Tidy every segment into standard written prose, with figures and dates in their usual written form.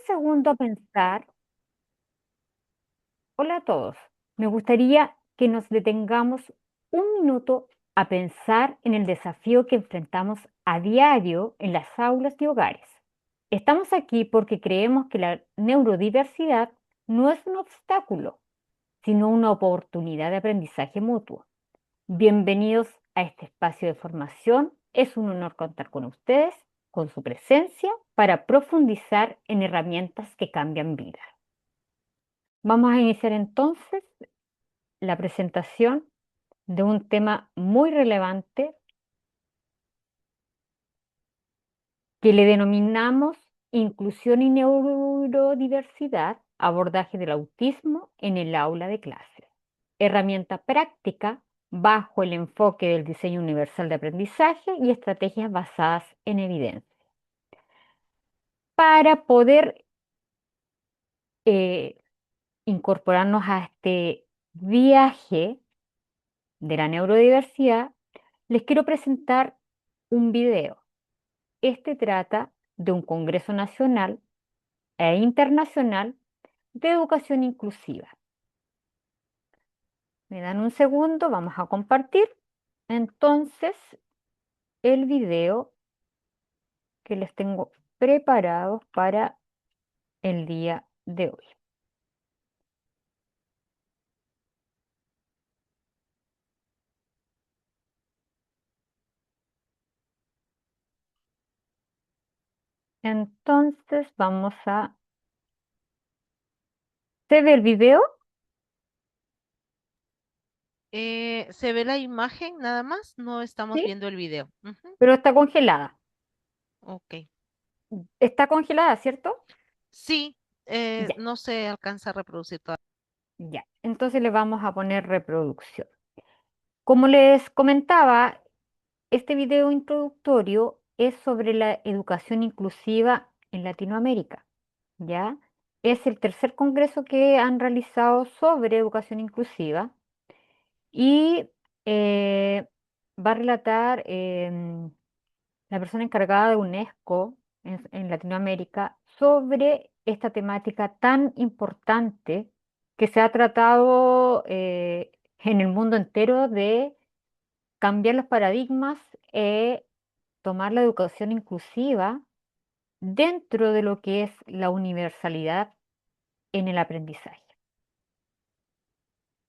segundo a pensar, hola a todos, me gustaría que nos detengamos un minuto a pensar en el desafío que enfrentamos a diario en las aulas y hogares. Estamos aquí porque creemos que la neurodiversidad no es un obstáculo, sino una oportunidad de aprendizaje mutuo. Bienvenidos a este espacio de formación. Es un honor contar con ustedes, con su presencia, para profundizar en herramientas que cambian vidas. Vamos a iniciar entonces la presentación de un tema muy relevante que le denominamos inclusión y neurodiversidad, abordaje del autismo en el aula de clase. Herramienta práctica bajo el enfoque del diseño universal de aprendizaje y estrategias basadas en evidencia. Para poder eh, incorporarnos a este viaje de la neurodiversidad, les quiero presentar un video. Este trata de un Congreso Nacional e Internacional de Educación Inclusiva. Me dan un segundo, vamos a compartir entonces el video que les tengo preparados para el día de hoy. Entonces vamos a... ¿Se ve el video? Se ve la imagen nada más, no estamos Sí, viendo el video. Ujú. pero está congelada. Ok. Está congelada, ¿cierto? Sí, Ya, no se alcanza a reproducir todo. ya. Entonces le vamos a poner reproducción. Como les comentaba, este video introductorio es sobre la educación inclusiva en Latinoamérica, ¿ya? Es el tercer congreso que han realizado sobre educación inclusiva y eh, va a relatar la persona encargada de UNESCO en Latinoamérica sobre esta temática tan importante que se ha tratado en el mundo entero de cambiar los paradigmas e tomar la educación inclusiva dentro de lo que es la universalidad en el aprendizaje.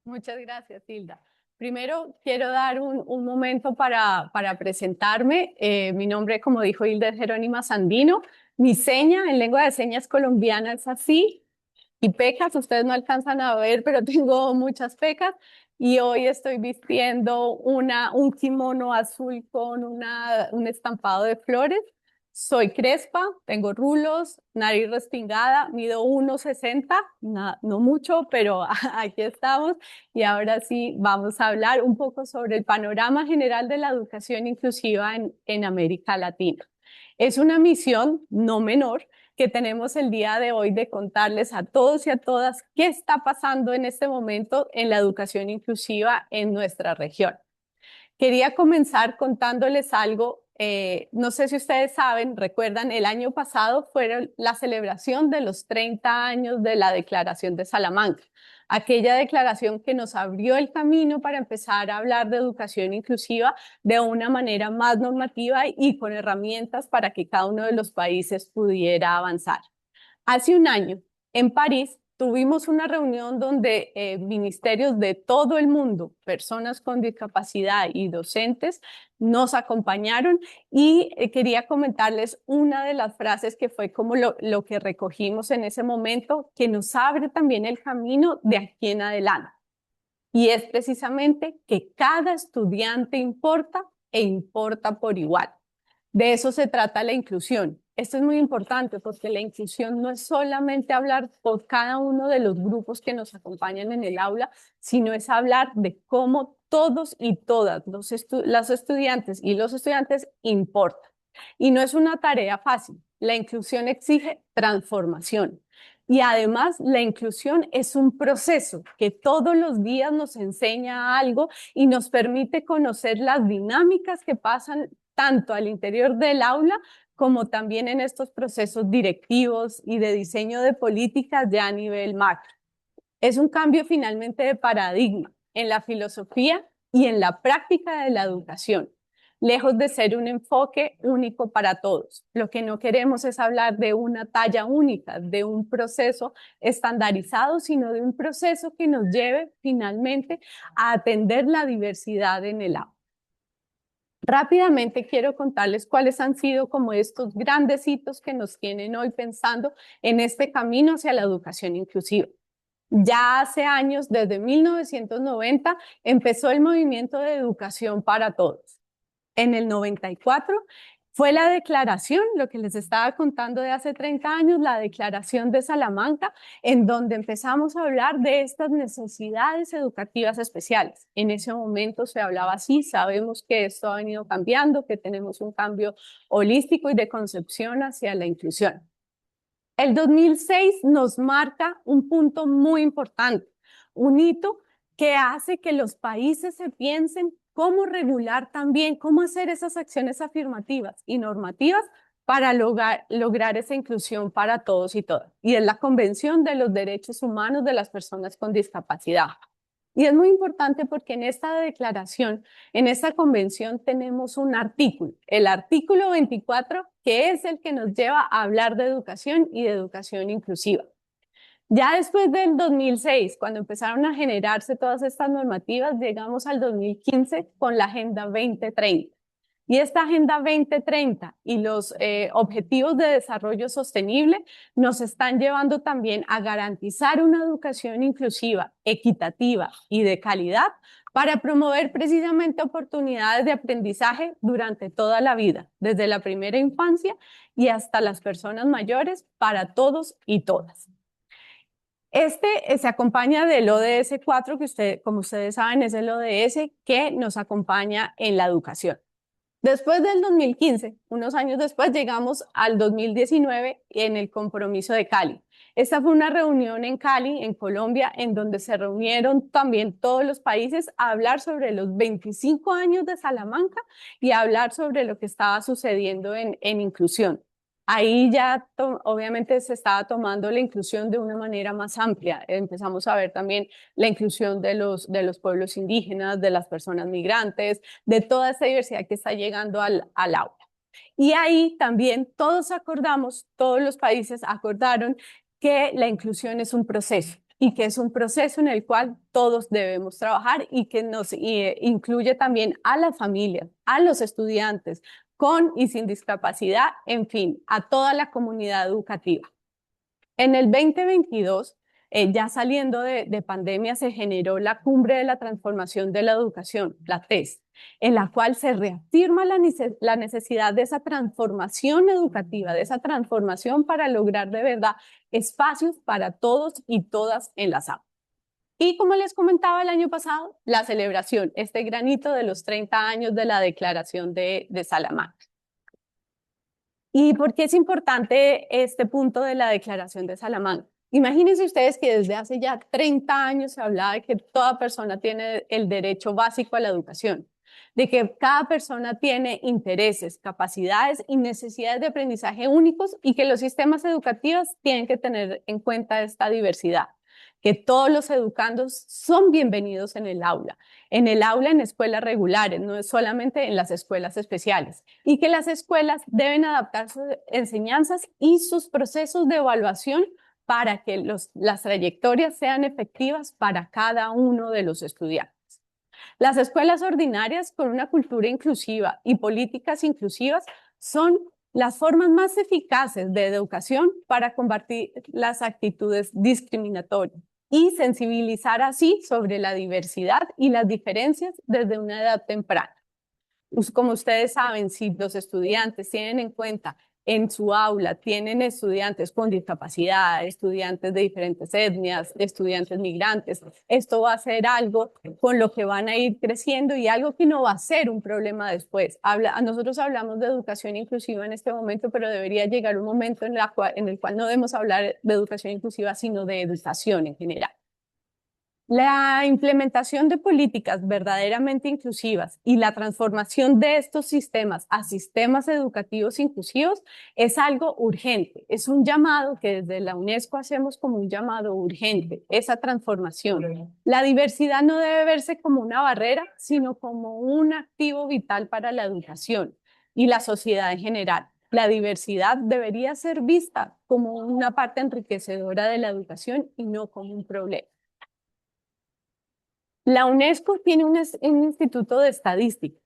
Muchas gracias, Hilda. Primero, quiero dar un momento para presentarme. Mi nombre, como dijo Hilda, es Jerónima Sandino. Mi seña en lengua de señas colombiana es así. Y pecas, ustedes no alcanzan a ver, pero tengo muchas pecas. Y hoy estoy vistiendo un kimono azul con un estampado de flores. Soy crespa, tengo rulos, nariz respingada, mido 1,60, no mucho, pero aquí estamos. Y ahora sí vamos a hablar un poco sobre el panorama general de la educación inclusiva en América Latina. Es una misión no menor que tenemos el día de hoy de contarles a todos y a todas qué está pasando en este momento en la educación inclusiva en nuestra región. Quería comenzar contándoles algo. No sé si ustedes saben, recuerdan, el año pasado fue la celebración de los 30 años de la Declaración de Salamanca, aquella declaración que nos abrió el camino para empezar a hablar de educación inclusiva de una manera más normativa y con herramientas para que cada uno de los países pudiera avanzar. Hace un año, en París, tuvimos una reunión donde ministerios de todo el mundo, personas con discapacidad y docentes, nos acompañaron y quería comentarles una de las frases que fue como lo que recogimos en ese momento, que nos abre también el camino de aquí en adelante. Y es precisamente que cada estudiante importa e importa por igual. De eso se trata la inclusión. Esto es muy importante porque la inclusión no es solamente hablar por cada uno de los grupos que nos acompañan en el aula, sino es hablar de cómo todos y todas las estudiantes y los estudiantes importan. Y no es una tarea fácil. La inclusión exige transformación. Y además, la inclusión es un proceso que todos los días nos enseña algo y nos permite conocer las dinámicas que pasan tanto al interior del aula como también en estos procesos directivos y de diseño de políticas ya a nivel macro. Es un cambio finalmente de paradigma en la filosofía y en la práctica de la educación, lejos de ser un enfoque único para todos. Lo que no queremos es hablar de una talla única, de un proceso estandarizado, sino de un proceso que nos lleve finalmente a atender la diversidad en el aula. Rápidamente quiero contarles cuáles han sido como estos grandes hitos que nos tienen hoy pensando en este camino hacia la educación inclusiva. Ya hace años, desde 1990, empezó el movimiento de educación para todos. En el 94 fue la declaración, lo que les estaba contando de hace 30 años, la declaración de Salamanca, en donde empezamos a hablar de estas necesidades educativas especiales. En ese momento se hablaba así, sabemos que esto ha venido cambiando, que tenemos un cambio holístico y de concepción hacia la inclusión. El 2006 nos marca un punto muy importante, un hito que hace que los países se piensen cómo regular también, cómo hacer esas acciones afirmativas y normativas para lograr esa inclusión para todos y todas. Y es la Convención de los Derechos Humanos de las Personas con Discapacidad. Y es muy importante porque en esta declaración, en esta convención tenemos un artículo, el artículo 24, que es el que nos lleva a hablar de educación y de educación inclusiva. Ya después del 2006, cuando empezaron a generarse todas estas normativas, llegamos al 2015 con la Agenda 2030. Y esta Agenda 2030 y los Objetivos de Desarrollo Sostenible nos están llevando también a garantizar una educación inclusiva, equitativa y de calidad para promover precisamente oportunidades de aprendizaje durante toda la vida, desde la primera infancia y hasta las personas mayores, para todos y todas. Este se acompaña del ODS 4, que como ustedes saben, es el ODS que nos acompaña en la educación. Después del 2015, unos años después, llegamos al 2019 en el compromiso de Cali. Esta fue una reunión en Cali, en Colombia, en donde se reunieron también todos los países a hablar sobre los 25 años de Salamanca y a hablar sobre lo que estaba sucediendo en inclusión. Ahí ya obviamente se estaba tomando la inclusión de una manera más amplia. Empezamos a ver también la inclusión de los pueblos indígenas, de las personas migrantes, de toda esta diversidad que está llegando al aula. Y ahí también todos los países acordaron que la inclusión es un proceso y que es un proceso en el cual todos debemos trabajar y que nos incluye también a las familias, a los estudiantes, con y sin discapacidad, en fin, a toda la comunidad educativa. En el 2022, ya saliendo de pandemia, se generó la Cumbre de la Transformación de la Educación, la TES, en la cual se reafirma la necesidad de esa transformación educativa, de esa transformación para lograr de verdad espacios para todos y todas en las aulas. Y como les comentaba el año pasado, la celebración, este granito de los 30 años de la Declaración de Salamanca. ¿Y por qué es importante este punto de la Declaración de Salamanca? Imagínense ustedes que desde hace ya 30 años se hablaba de que toda persona tiene el derecho básico a la educación, de que cada persona tiene intereses, capacidades y necesidades de aprendizaje únicos y que los sistemas educativos tienen que tener en cuenta esta diversidad, que todos los educandos son bienvenidos en el aula en escuelas regulares, no es solamente en las escuelas especiales, y que las escuelas deben adaptar sus enseñanzas y sus procesos de evaluación para que las trayectorias sean efectivas para cada uno de los estudiantes. Las escuelas ordinarias con una cultura inclusiva y políticas inclusivas son las formas más eficaces de educación para combatir las actitudes discriminatorias y sensibilizar así sobre la diversidad y las diferencias desde una edad temprana. Como ustedes saben, si los estudiantes tienen en cuenta en su aula, tienen estudiantes con discapacidad, estudiantes de diferentes etnias, estudiantes migrantes, esto va a ser algo con lo que van a ir creciendo y algo que no va a ser un problema después. Nosotros hablamos de educación inclusiva en este momento, pero debería llegar un momento en el cual no debemos hablar de educación inclusiva, sino de educación en general. La implementación de políticas verdaderamente inclusivas y la transformación de estos sistemas a sistemas educativos inclusivos es algo urgente. Es un llamado que desde la UNESCO hacemos como un llamado urgente, esa transformación. La diversidad no debe verse como una barrera, sino como un activo vital para la educación y la sociedad en general. La diversidad debería ser vista como una parte enriquecedora de la educación y no como un problema. La UNESCO tiene un instituto de estadísticas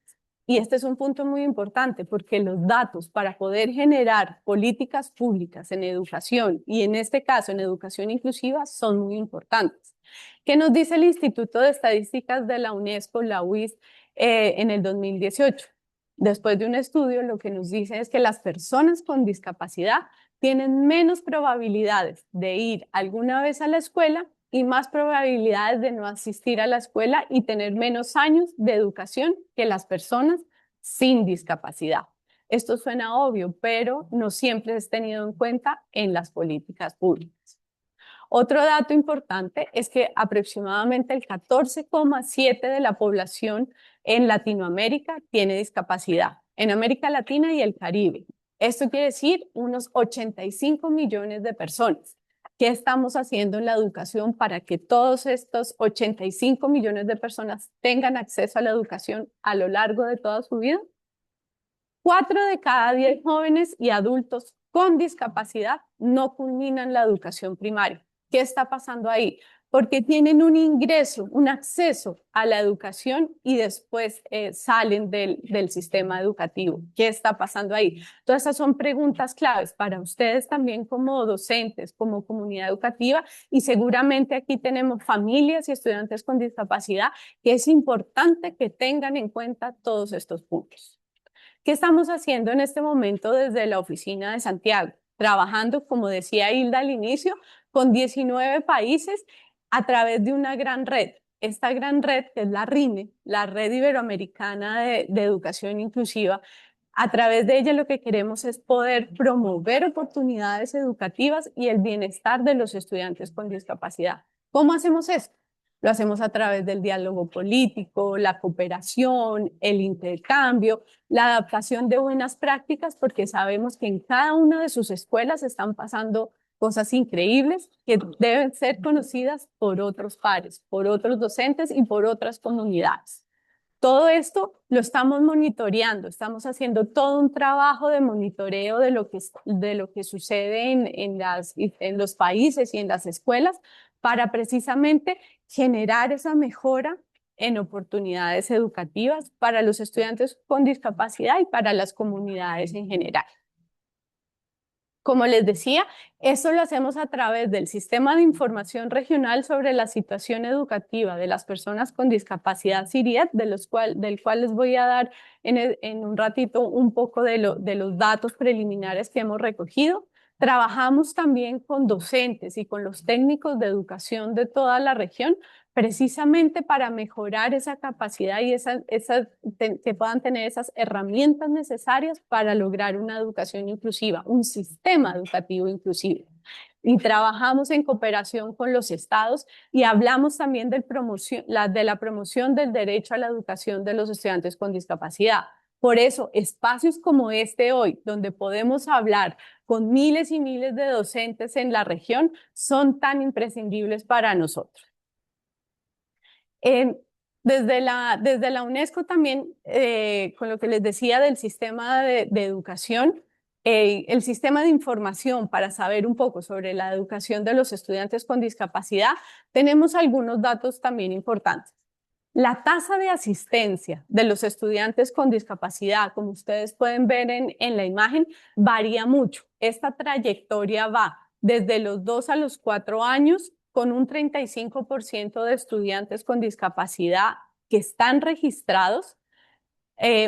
y este es un punto muy importante porque los datos para poder generar políticas públicas en educación y en este caso en educación inclusiva son muy importantes. ¿Qué nos dice el Instituto de Estadísticas de la UNESCO, la UIS, en el 2018? Después de un estudio, lo que nos dice es que las personas con discapacidad tienen menos probabilidades de ir alguna vez a la escuela y más probabilidades de no asistir a la escuela y tener menos años de educación que las personas sin discapacidad. Esto suena obvio, pero no siempre es tenido en cuenta en las políticas públicas. Otro dato importante es que aproximadamente el 14,7% de la población en Latinoamérica tiene discapacidad, en América Latina y el Caribe. Esto quiere decir unos 85 millones de personas. ¿Qué estamos haciendo en la educación para que todos estos 85 millones de personas tengan acceso a la educación a lo largo de toda su vida? 4 de cada 10 jóvenes y adultos con discapacidad no culminan la educación primaria. ¿Qué está pasando ahí? Porque tienen un ingreso, un acceso a la educación y después salen del sistema educativo. ¿Qué está pasando ahí? Todas esas son preguntas claves para ustedes también como docentes, como comunidad educativa y seguramente aquí tenemos familias y estudiantes con discapacidad que es importante que tengan en cuenta todos estos puntos. ¿Qué estamos haciendo en este momento desde la oficina de Santiago? Trabajando, como decía Hilda al inicio, con 19 países a través de una gran red. Esta gran red, que es la RINE, la Red Iberoamericana de Educación Inclusiva, a través de ella lo que queremos es poder promover oportunidades educativas y el bienestar de los estudiantes con discapacidad. ¿Cómo hacemos esto? Lo hacemos a través del diálogo político, la cooperación, el intercambio, la adaptación de buenas prácticas, porque sabemos que en cada una de sus escuelas están pasando cosas increíbles que deben ser conocidas por otros pares, por otros docentes y por otras comunidades. Todo esto lo estamos monitoreando, estamos haciendo todo un trabajo de monitoreo de lo que sucede en los países y en las escuelas para precisamente generar esa mejora en oportunidades educativas para los estudiantes con discapacidad y para las comunidades en general. Como les decía, eso lo hacemos a través del Sistema de Información Regional sobre la Situación Educativa de las Personas con Discapacidad CIRIET, del cual les voy a dar en un ratito un poco de los datos preliminares que hemos recogido. Trabajamos también con docentes y con los técnicos de educación de toda la región precisamente para mejorar esa capacidad y que puedan tener esas herramientas necesarias para lograr una educación inclusiva, un sistema educativo inclusivo. Y trabajamos en cooperación con los estados y hablamos también de la promoción del derecho a la educación de los estudiantes con discapacidad. Por eso, espacios como este hoy, donde podemos hablar con miles y miles de docentes en la región, son tan imprescindibles para nosotros. Desde la UNESCO también, con lo que les decía del sistema de educación, el sistema de información para saber un poco sobre la educación de los estudiantes con discapacidad, tenemos algunos datos también importantes. La tasa de asistencia de los estudiantes con discapacidad, como ustedes pueden ver en la imagen, varía mucho. Esta trayectoria va desde los 2 a los 4 años, con un 35% de estudiantes con discapacidad que están registrados,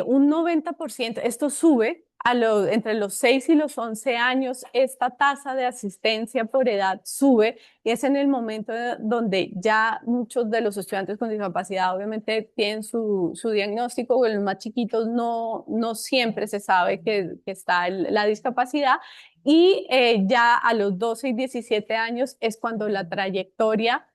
un 90%, esto sube entre los 6 y los 11 años, esta tasa de asistencia por edad sube y es en el momento donde ya muchos de los estudiantes con discapacidad obviamente tienen su diagnóstico, o los más chiquitos no siempre se sabe que está la discapacidad y ya a los 12 y 17 años es cuando la trayectoria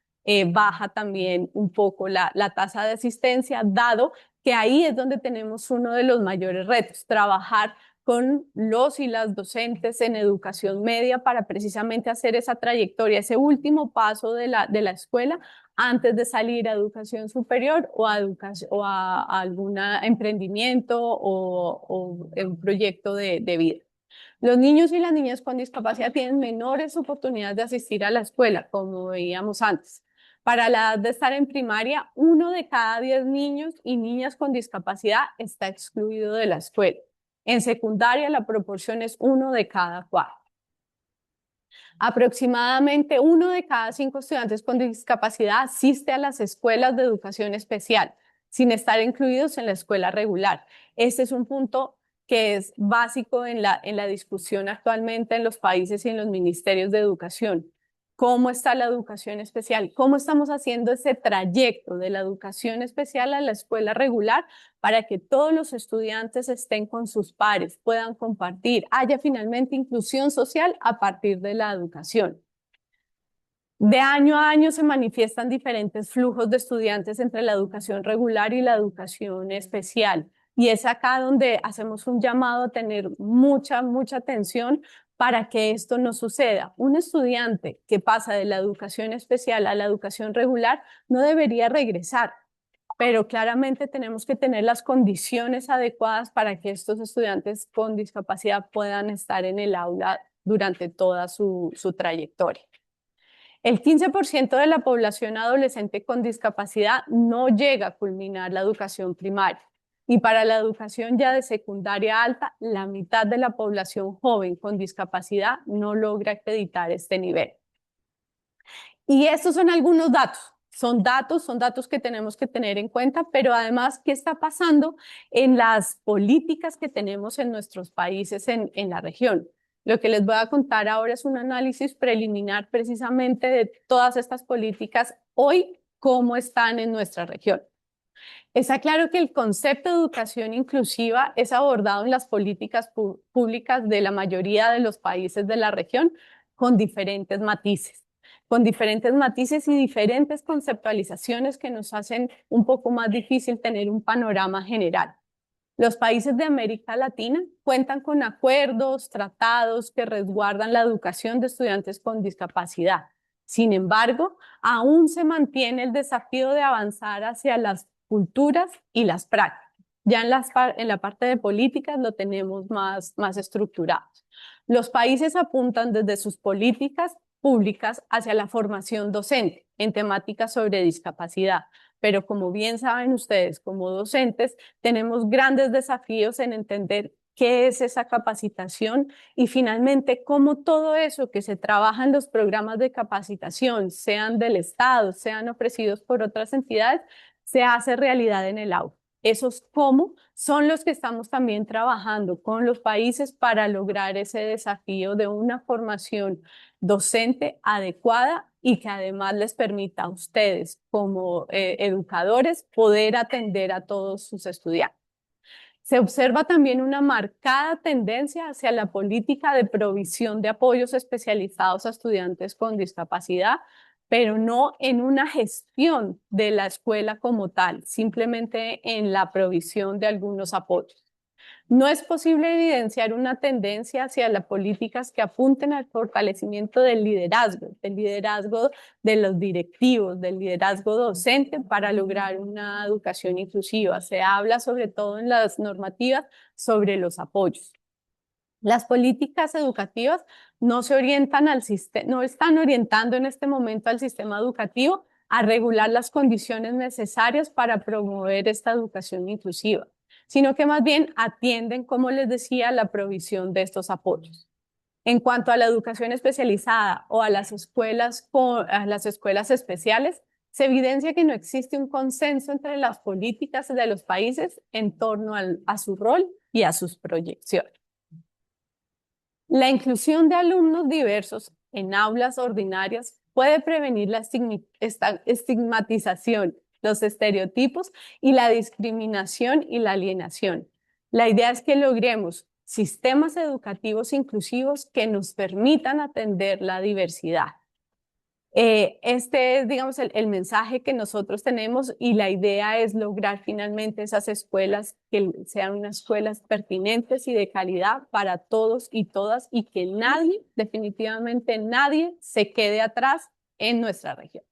baja también un poco la tasa de asistencia, dado que ahí es donde tenemos uno de los mayores retos, trabajar con los y las docentes en educación media para precisamente hacer esa trayectoria, ese último paso de la escuela antes de salir a educación superior o a algún emprendimiento o un proyecto de vida. Los niños y las niñas con discapacidad tienen menores oportunidades de asistir a la escuela, como veíamos antes. Para la edad de estar en primaria, 1 de cada 10 niños y niñas con discapacidad está excluido de la escuela. En secundaria, la proporción es 1 de cada 4. Aproximadamente 1 de cada 5 estudiantes con discapacidad asiste a las escuelas de educación especial, sin estar incluidos en la escuela regular. Este es un punto que es básico en la discusión actualmente en los países y en los ministerios de educación. ¿Cómo está la educación especial? ¿Cómo estamos haciendo ese trayecto de la educación especial a la escuela regular para que todos los estudiantes estén con sus pares, puedan compartir, haya finalmente inclusión social a partir de la educación? De año a año se manifiestan diferentes flujos de estudiantes entre la educación regular y la educación especial. Y es acá donde hacemos un llamado a tener mucha atención para que esto no suceda. Un estudiante que pasa de la educación especial a la educación regular no debería regresar, pero claramente tenemos que tener las condiciones adecuadas para que estos estudiantes con discapacidad puedan estar en el aula durante toda su trayectoria. El 15% de la población adolescente con discapacidad no llega a culminar la educación primaria. Y para la educación ya de secundaria alta, la mitad de la población joven con discapacidad no logra acreditar este nivel. Y estos son algunos datos. Son datos que tenemos que tener en cuenta, pero además, ¿qué está pasando en las políticas que tenemos en nuestros países en la región? Lo que les voy a contar ahora es un análisis preliminar precisamente de todas estas políticas hoy, cómo están en nuestra región. Está claro que el concepto de educación inclusiva es abordado en las políticas públicas de la mayoría de los países de la región con diferentes matices y diferentes conceptualizaciones que nos hacen un poco más difícil tener un panorama general. Los países de América Latina cuentan con acuerdos, tratados que resguardan la educación de estudiantes con discapacidad. Sin embargo, aún se mantiene el desafío de avanzar hacia las culturas y las prácticas. Ya en la parte de políticas lo tenemos más estructurado. Los países apuntan desde sus políticas públicas hacia la formación docente en temáticas sobre discapacidad. Pero como bien saben ustedes, como docentes, tenemos grandes desafíos en entender qué es esa capacitación y finalmente cómo todo eso que se trabaja en los programas de capacitación, sean del Estado, sean ofrecidos por otras entidades, se hace realidad en el aula. Esos cómo son los que estamos también trabajando con los países para lograr ese desafío de una formación docente adecuada y que además les permita a ustedes como educadores poder atender a todos sus estudiantes. Se observa también una marcada tendencia hacia la política de provisión de apoyos especializados a estudiantes con discapacidad, pero no en una gestión de la escuela como tal, simplemente en la provisión de algunos apoyos. No es posible evidenciar una tendencia hacia las políticas que apunten al fortalecimiento del liderazgo de los directivos, del liderazgo docente para lograr una educación inclusiva. Se habla sobre todo en las normativas sobre los apoyos. Las políticas educativas no están orientando en este momento al sistema educativo a regular las condiciones necesarias para promover esta educación inclusiva, sino que más bien atienden, como les decía, la provisión de estos apoyos. En cuanto a la educación especializada o a las escuelas especiales, se evidencia que no existe un consenso entre las políticas de los países en torno a su rol y a sus proyecciones. La inclusión de alumnos diversos en aulas ordinarias puede prevenir la estigmatización, los estereotipos y la discriminación y la alienación. La idea es que logremos sistemas educativos inclusivos que nos permitan atender la diversidad. Este es, digamos, el mensaje que nosotros tenemos y la idea es lograr finalmente esas escuelas que sean unas escuelas pertinentes y de calidad para todos y todas y que nadie, definitivamente nadie, se quede atrás en nuestra región.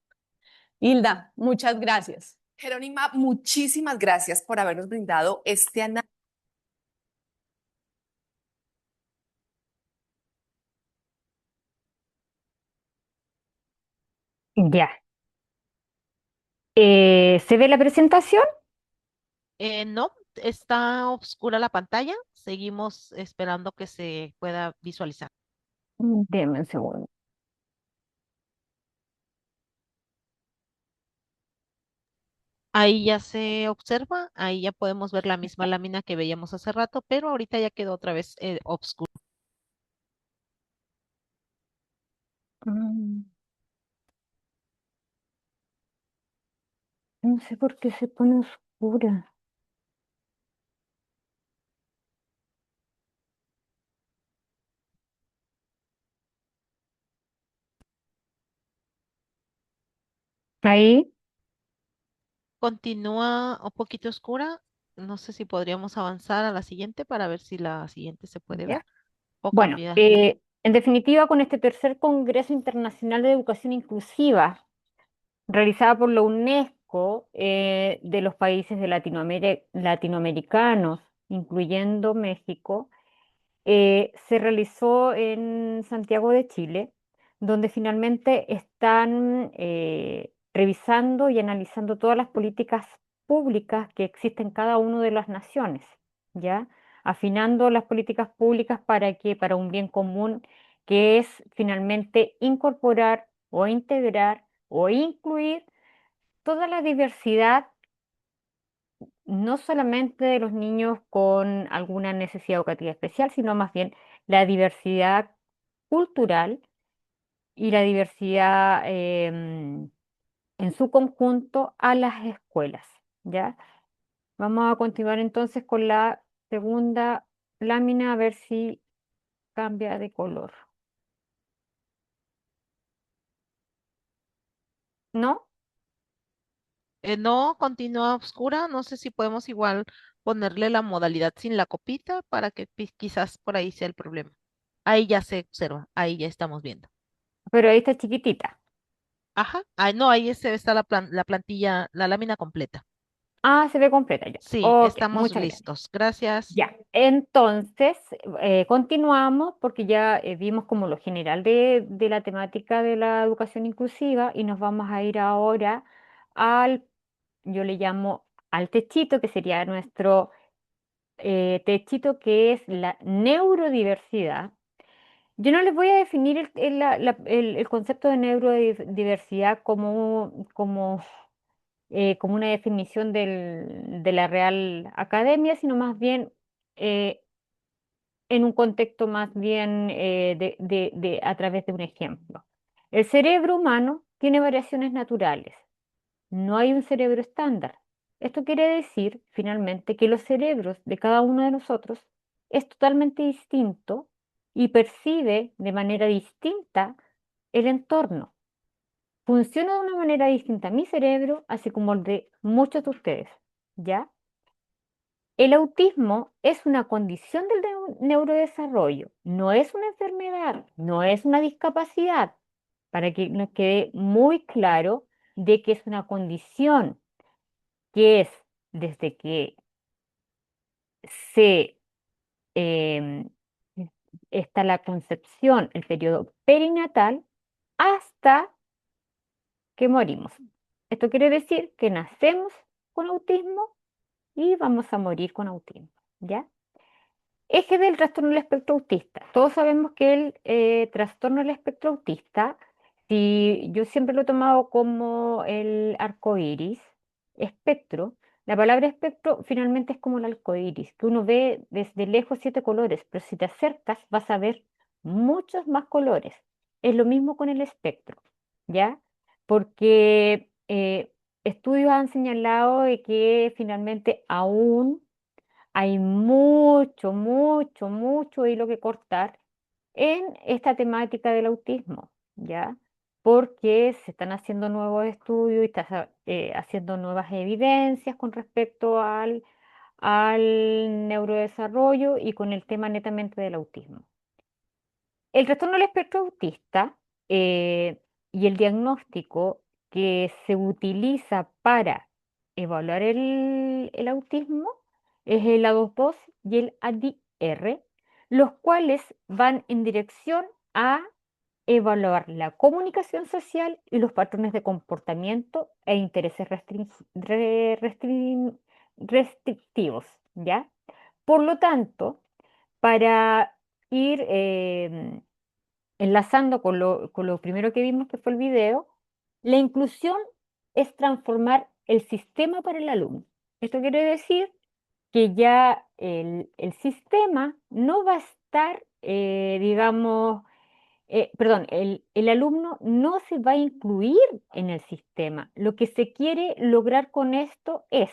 Hilda, muchas gracias. Jerónima, muchísimas gracias por habernos brindado este análisis. Ya. ¿Se ve la presentación? No, está oscura la pantalla. Seguimos esperando que se pueda visualizar. Deme un segundo. Ahí ya se observa, ahí ya podemos ver la misma lámina que veíamos hace rato, pero ahorita ya quedó otra vez oscuro. Mm, No sé por qué se pone oscura. Ahí. Continúa un poquito oscura. No sé si podríamos avanzar a la siguiente para ver si la siguiente se puede ver Ya. o Bueno, cambia. en definitiva, con este tercer Congreso Internacional de Educación Inclusiva, realizada por la UNESCO, de los países de latinoamericanos, incluyendo México, se realizó en Santiago de Chile, donde finalmente están revisando y analizando todas las políticas públicas que existen en cada una de las naciones, ¿ya? Afinando las políticas públicas para un bien común, que es finalmente incorporar o integrar o incluir toda la diversidad, no solamente de los niños con alguna necesidad educativa especial, sino más bien la diversidad cultural y la diversidad en su conjunto a las escuelas, ¿ya? Vamos a continuar entonces con la segunda lámina a ver si cambia de color. ¿No? No, continúa oscura. No sé si podemos igual ponerle la modalidad sin la copita para que quizás por ahí sea el problema. Ahí ya se observa, ahí ya estamos viendo. Pero ahí está chiquitita. Ajá, no, ahí está la plantilla, la lámina completa. Ah, se ve completa ya. Sí, Ok, estamos muchas gracias. listos. Gracias. Ya, entonces continuamos porque ya vimos como lo general de la temática de la educación inclusiva y nos vamos a ir ahora al, yo le llamo al techito, que sería nuestro techito, que es la neurodiversidad. Yo no les voy a definir el concepto de neurodiversidad como una definición de la Real Academia, sino más bien eh, en un contexto más bien a través de un ejemplo. El cerebro humano tiene variaciones naturales, no hay un cerebro estándar. Esto quiere decir, finalmente, que los cerebros de cada uno de nosotros es totalmente distinto y percibe de manera distinta el entorno. Funciona de una manera distinta mi cerebro, así como el de muchos de ustedes, ¿ya? El autismo es una condición del neurodesarrollo, no es una enfermedad, no es una discapacidad, para que nos quede muy claro de que es una condición que es desde que se em, está la concepción, el periodo perinatal, hasta que morimos. Esto quiere decir que nacemos con autismo y vamos a morir con autismo, ¿ya? Eje del trastorno del espectro autista. Todos sabemos que el trastorno del espectro autista, si yo siempre lo he tomado como el arco iris, espectro, la palabra espectro finalmente es como el arco iris, que uno ve desde lejos 7 colores, pero si te acercas vas a ver muchos más colores. Es lo mismo con el espectro, ¿ya? Porque estudios han señalado de que finalmente aún hay mucho, mucho, mucho hilo que cortar en esta temática del autismo, ¿ya? porque se están haciendo nuevos estudios y está haciendo nuevas evidencias con respecto al neurodesarrollo y con el tema netamente del autismo. El trastorno del espectro autista y el diagnóstico que se utiliza para evaluar el autismo es el A22 y el ADR, los cuales van en dirección a evaluar la comunicación social y los patrones de comportamiento e intereses restrictivos, ¿ya? Por lo tanto, para ir enlazando con lo primero que vimos, que fue el video, la inclusión es transformar el sistema para el alumno. Esto quiere decir que ya el sistema no va a estar, digamos, perdón, el alumno no se va a incluir en el sistema. Lo que se quiere lograr con esto es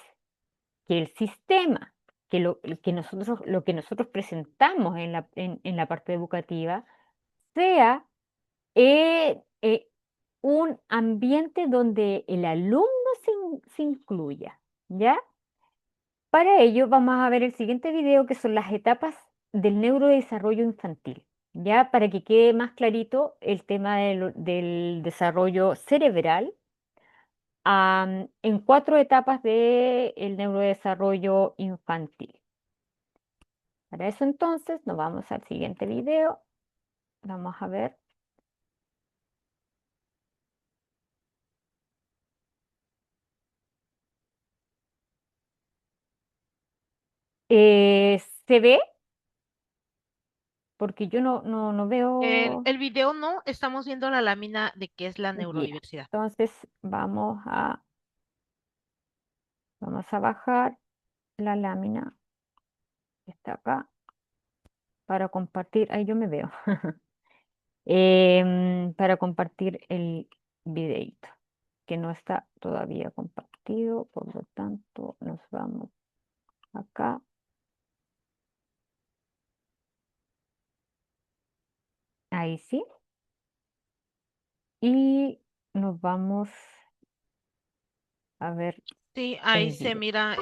que el sistema, lo que nosotros presentamos en la parte educativa, sea un ambiente donde el alumno se incluya, ¿ya? Para ello vamos a ver el siguiente video, que son las etapas del neurodesarrollo infantil, ¿ya? Para que quede más clarito el tema del desarrollo cerebral en 4 etapas del neurodesarrollo infantil. Para eso entonces nos vamos al siguiente video. Vamos a ver. ¿Se ve? Porque yo no veo. El video no, estamos viendo la lámina de qué es la Ya. neurodiversidad. Entonces vamos a bajar la lámina que está acá para compartir. Ahí yo me veo. Para compartir el videito, que no está todavía compartido, por lo tanto nos vamos acá. Ahí sí. Y nos vamos a ver Sí, ahí el se video. mira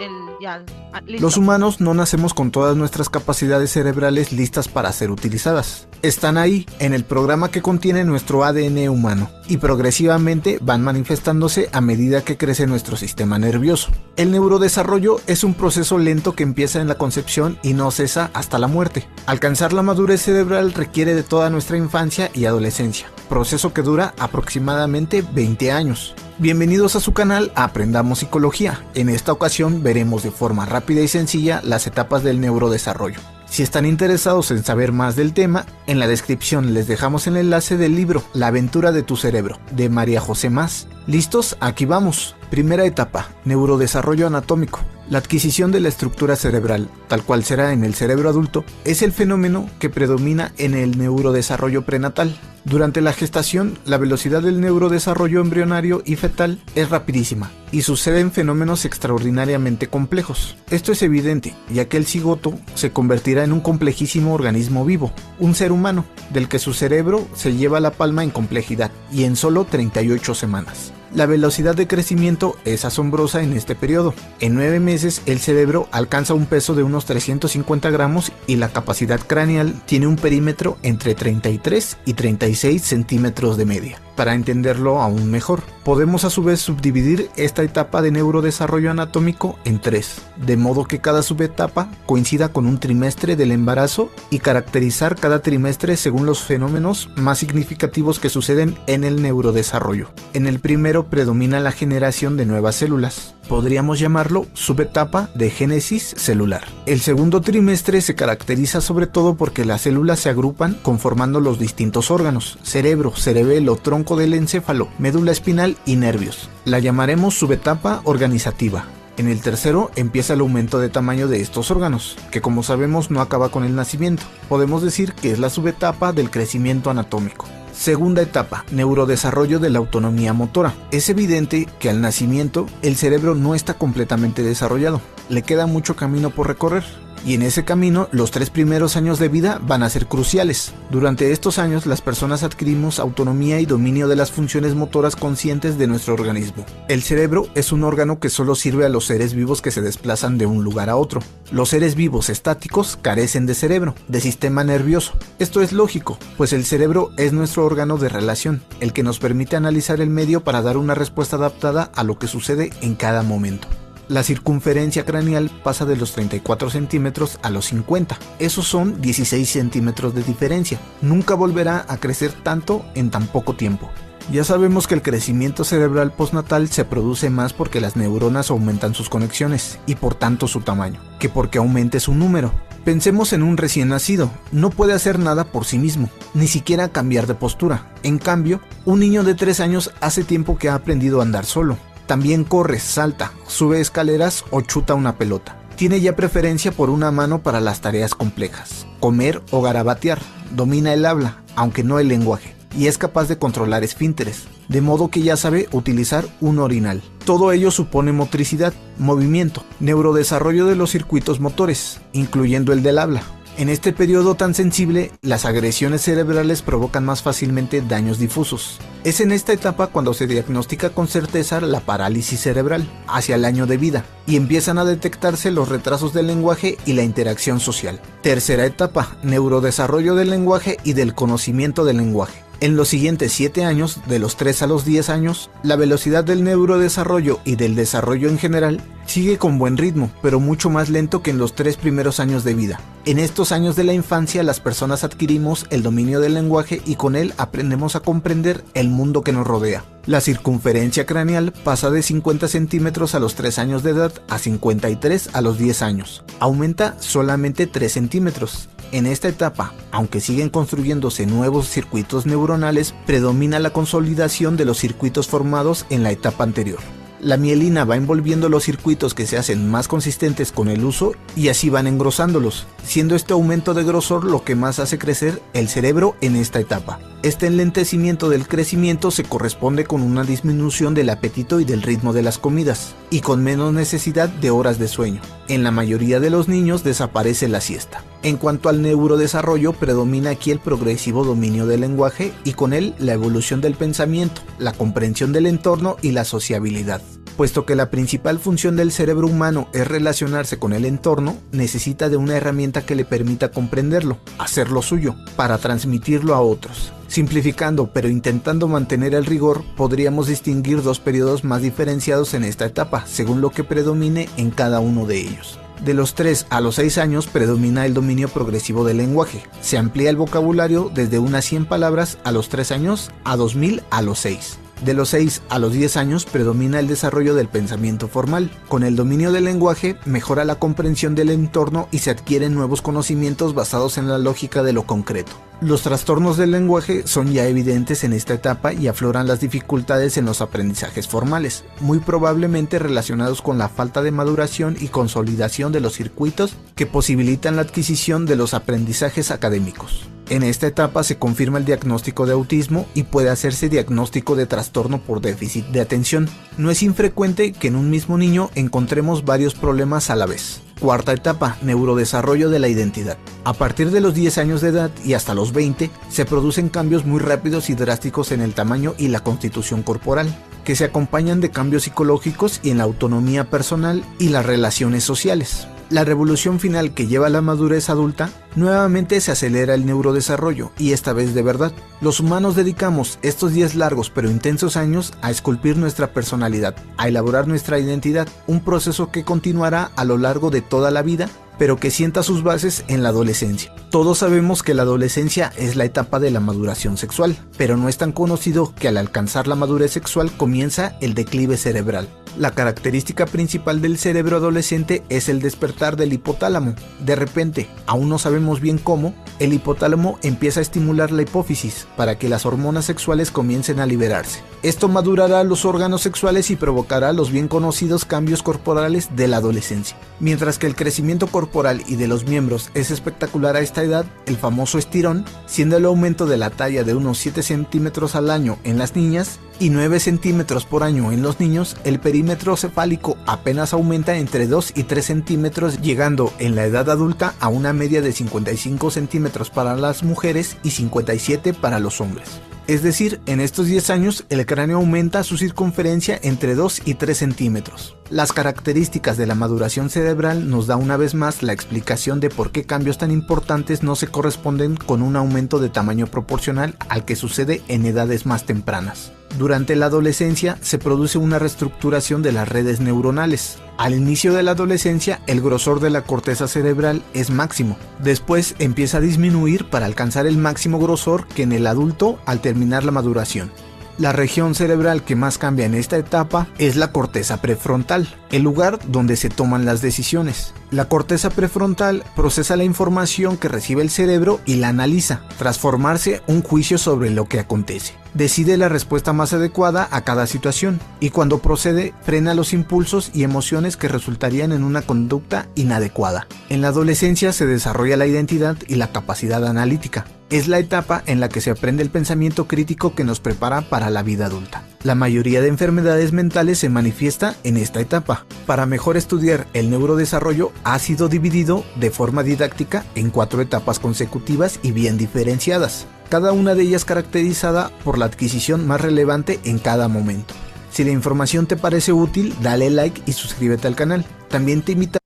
Los listo. humanos no nacemos con todas nuestras capacidades cerebrales listas para ser utilizadas. Están ahí, en el programa que contiene nuestro ADN humano, y progresivamente van manifestándose a medida que crece nuestro sistema nervioso. El neurodesarrollo es un proceso lento que empieza en la concepción y no cesa hasta la muerte. Alcanzar la madurez cerebral requiere de toda nuestra infancia y adolescencia, proceso que dura aproximadamente 20 años. Bienvenidos a su canal Aprendamos Psicología. En esta ocasión veremos de forma rápida y sencilla las etapas del neurodesarrollo. Si están interesados en saber más del tema, en la descripción les dejamos el enlace del libro La aventura de tu cerebro, de María José Mas. ¿Listos? Aquí vamos. Primera etapa, neurodesarrollo anatómico. La adquisición de la estructura cerebral, tal cual será en el cerebro adulto, es el fenómeno que predomina en el neurodesarrollo prenatal. Durante la gestación, la velocidad del neurodesarrollo embrionario y fetal es rapidísima, y suceden fenómenos extraordinariamente complejos. Esto es evidente, ya que el cigoto se convertirá en un complejísimo organismo vivo, un ser humano, del que su cerebro se lleva la palma en complejidad, y en solo 38 semanas. La velocidad de crecimiento es asombrosa en este periodo. En 9 meses el cerebro alcanza un peso de unos 350 gramos y la capacidad craneal tiene un perímetro entre 33 y 36 centímetros de media. Para entenderlo aún mejor, podemos a su vez subdividir esta etapa de neurodesarrollo anatómico en 3, de modo que cada subetapa coincida con un trimestre del embarazo y caracterizar cada trimestre según los fenómenos más significativos que suceden en el neurodesarrollo. En el primero predomina la generación de nuevas células. Podríamos llamarlo subetapa de génesis celular. El segundo trimestre se caracteriza sobre todo porque las células se agrupan conformando los distintos órganos: cerebro, cerebelo, tronco del encéfalo, médula espinal y nervios. La llamaremos subetapa organizativa. En el tercero empieza el aumento de tamaño de estos órganos, que como sabemos no acaba con el nacimiento. Podemos decir que es la subetapa del crecimiento anatómico. Segunda etapa, neurodesarrollo de la autonomía motora. Es evidente que al nacimiento el cerebro no está completamente desarrollado, le queda mucho camino por recorrer. y en ese camino los 3 primeros años de vida van a ser cruciales. Durante estos años las personas adquirimos autonomía y dominio de las funciones motoras conscientes de nuestro organismo. El cerebro es un órgano que solo sirve a los seres vivos que se desplazan de un lugar a otro. Los seres vivos estáticos carecen de cerebro, de sistema nervioso. Esto es lógico, pues el cerebro es nuestro órgano de relación, el que nos permite analizar el medio para dar una respuesta adaptada a lo que sucede en cada momento. La circunferencia craneal pasa de los 34 centímetros a los 50. Esos son 16 centímetros de diferencia. Nunca volverá a crecer tanto en tan poco tiempo. Ya sabemos que el crecimiento cerebral postnatal se produce más porque las neuronas aumentan sus conexiones y por tanto su tamaño, que porque aumente su número. Pensemos en un recién nacido, no puede hacer nada por sí mismo, ni siquiera cambiar de postura. En cambio, un niño de 3 años hace tiempo que ha aprendido a andar solo. También corre, salta, sube escaleras o chuta una pelota. Tiene ya preferencia por una mano para las tareas complejas, comer o garabatear. Domina el habla, aunque no el lenguaje, y es capaz de controlar esfínteres, de modo que ya sabe utilizar un orinal. Todo ello supone motricidad, movimiento, neurodesarrollo de los circuitos motores, incluyendo el del habla. En este periodo tan sensible, las agresiones cerebrales provocan más fácilmente daños difusos. Es en esta etapa cuando se diagnostica con certeza la parálisis cerebral, hacia el año de vida, y empiezan a detectarse los retrasos del lenguaje y la interacción social. Tercera etapa, neurodesarrollo del lenguaje y del conocimiento del lenguaje. En los siguientes 7 años, de los 3 a los 10 años, la velocidad del neurodesarrollo y del desarrollo en general sigue con buen ritmo, pero mucho más lento que en los 3 primeros años de vida. En estos años de la infancia, las personas adquirimos el dominio del lenguaje y con él aprendemos a comprender el mundo que nos rodea. La circunferencia craneal pasa de 50 centímetros a los 3 años de edad a 53 a los 10 años. Aumenta solamente 3 centímetros. En esta etapa, aunque siguen construyéndose nuevos circuitos neuronales, predomina la consolidación de los circuitos formados en la etapa anterior. La mielina va envolviendo los circuitos que se hacen más consistentes con el uso y así van engrosándolos, siendo este aumento de grosor lo que más hace crecer el cerebro en esta etapa. Este enlentecimiento del crecimiento se corresponde con una disminución del apetito y del ritmo de las comidas, y con menos necesidad de horas de sueño. En la mayoría de los niños desaparece la siesta. En cuanto al neurodesarrollo, predomina aquí el progresivo dominio del lenguaje y con él la evolución del pensamiento, la comprensión del entorno y la sociabilidad. Puesto que la principal función del cerebro humano es relacionarse con el entorno, necesita de una herramienta que le permita comprenderlo, hacerlo suyo, para transmitirlo a otros. Simplificando, pero intentando mantener el rigor, podríamos distinguir 2 periodos más diferenciados en esta etapa, según lo que predomine en cada uno de ellos. De los 3 a los 6 años predomina el dominio progresivo del lenguaje. Se amplía el vocabulario desde unas 100 palabras a los 3 años a 2000 a los 6. De los 6 a los 10 años predomina el desarrollo del pensamiento formal. Con el dominio del lenguaje mejora la comprensión del entorno y se adquieren nuevos conocimientos basados en la lógica de lo concreto. Los trastornos del lenguaje son ya evidentes en esta etapa y afloran las dificultades en los aprendizajes formales, muy probablemente relacionados con la falta de maduración y consolidación de los circuitos que posibilitan la adquisición de los aprendizajes académicos. En esta etapa se confirma el diagnóstico de autismo y puede hacerse diagnóstico de trastorno por déficit de atención. No es infrecuente que en un mismo niño encontremos varios problemas a la vez. Cuarta etapa, neurodesarrollo de la identidad. A partir de los 10 años de edad y hasta los 20, se producen cambios muy rápidos y drásticos en el tamaño y la constitución corporal, que se acompañan de cambios psicológicos y en la autonomía personal y las relaciones sociales. La revolución final que lleva a la madurez adulta, nuevamente se acelera el neurodesarrollo, y esta vez de verdad. Los humanos dedicamos estos 10 largos pero intensos años a esculpir nuestra personalidad, a elaborar nuestra identidad, un proceso que continuará a lo largo de toda la vida, pero que sienta sus bases en la adolescencia. Todos sabemos que la adolescencia es la etapa de la maduración sexual, pero no es tan conocido que al alcanzar la madurez sexual comienza el declive cerebral. La característica principal del cerebro adolescente es el despertar del hipotálamo. De repente, aún no sabemos bien cómo, el hipotálamo empieza a estimular la hipófisis para que las hormonas sexuales comiencen a liberarse. Esto madurará los órganos sexuales y provocará los bien conocidos cambios corporales de la adolescencia. Mientras que el crecimiento corporal y de los miembros es espectacular a esta edad, el famoso estirón, siendo el aumento de la talla de unos 7 centímetros al año en las niñas y 9 centímetros por año en los niños, el perímetro cefálico apenas aumenta entre 2 y 3 centímetros, llegando en la edad adulta a una media de 55 centímetros para las mujeres y 57 para los hombres. Es decir, en estos 10 años el cráneo aumenta su circunferencia entre 2 y 3 centímetros. Las características de la maduración cerebral nos da una vez más la explicación de por qué cambios tan importantes no se corresponden con un aumento de tamaño proporcional al que sucede en edades más tempranas. Durante la adolescencia se produce una reestructuración de las redes neuronales. Al inicio de la adolescencia, el grosor de la corteza cerebral es máximo. Después empieza a disminuir para alcanzar el máximo grosor que en el adulto al terminar la maduración. La región cerebral que más cambia en esta etapa es la corteza prefrontal, el lugar donde se toman las decisiones. La corteza prefrontal procesa la información que recibe el cerebro y la analiza, tras formarse un juicio sobre lo que acontece. Decide la respuesta más adecuada a cada situación y cuando procede frena los impulsos y emociones que resultarían en una conducta inadecuada. En la adolescencia se desarrolla la identidad y la capacidad analítica. Es la etapa en la que se aprende el pensamiento crítico que nos prepara para la vida adulta. La mayoría de enfermedades mentales se manifiesta en esta etapa. Para mejor estudiar el neurodesarrollo ha sido dividido de forma didáctica en 4 etapas consecutivas y bien diferenciadas, cada una de ellas caracterizada por la adquisición más relevante en cada momento. Si la información te parece útil, dale like y suscríbete al canal. También te invito.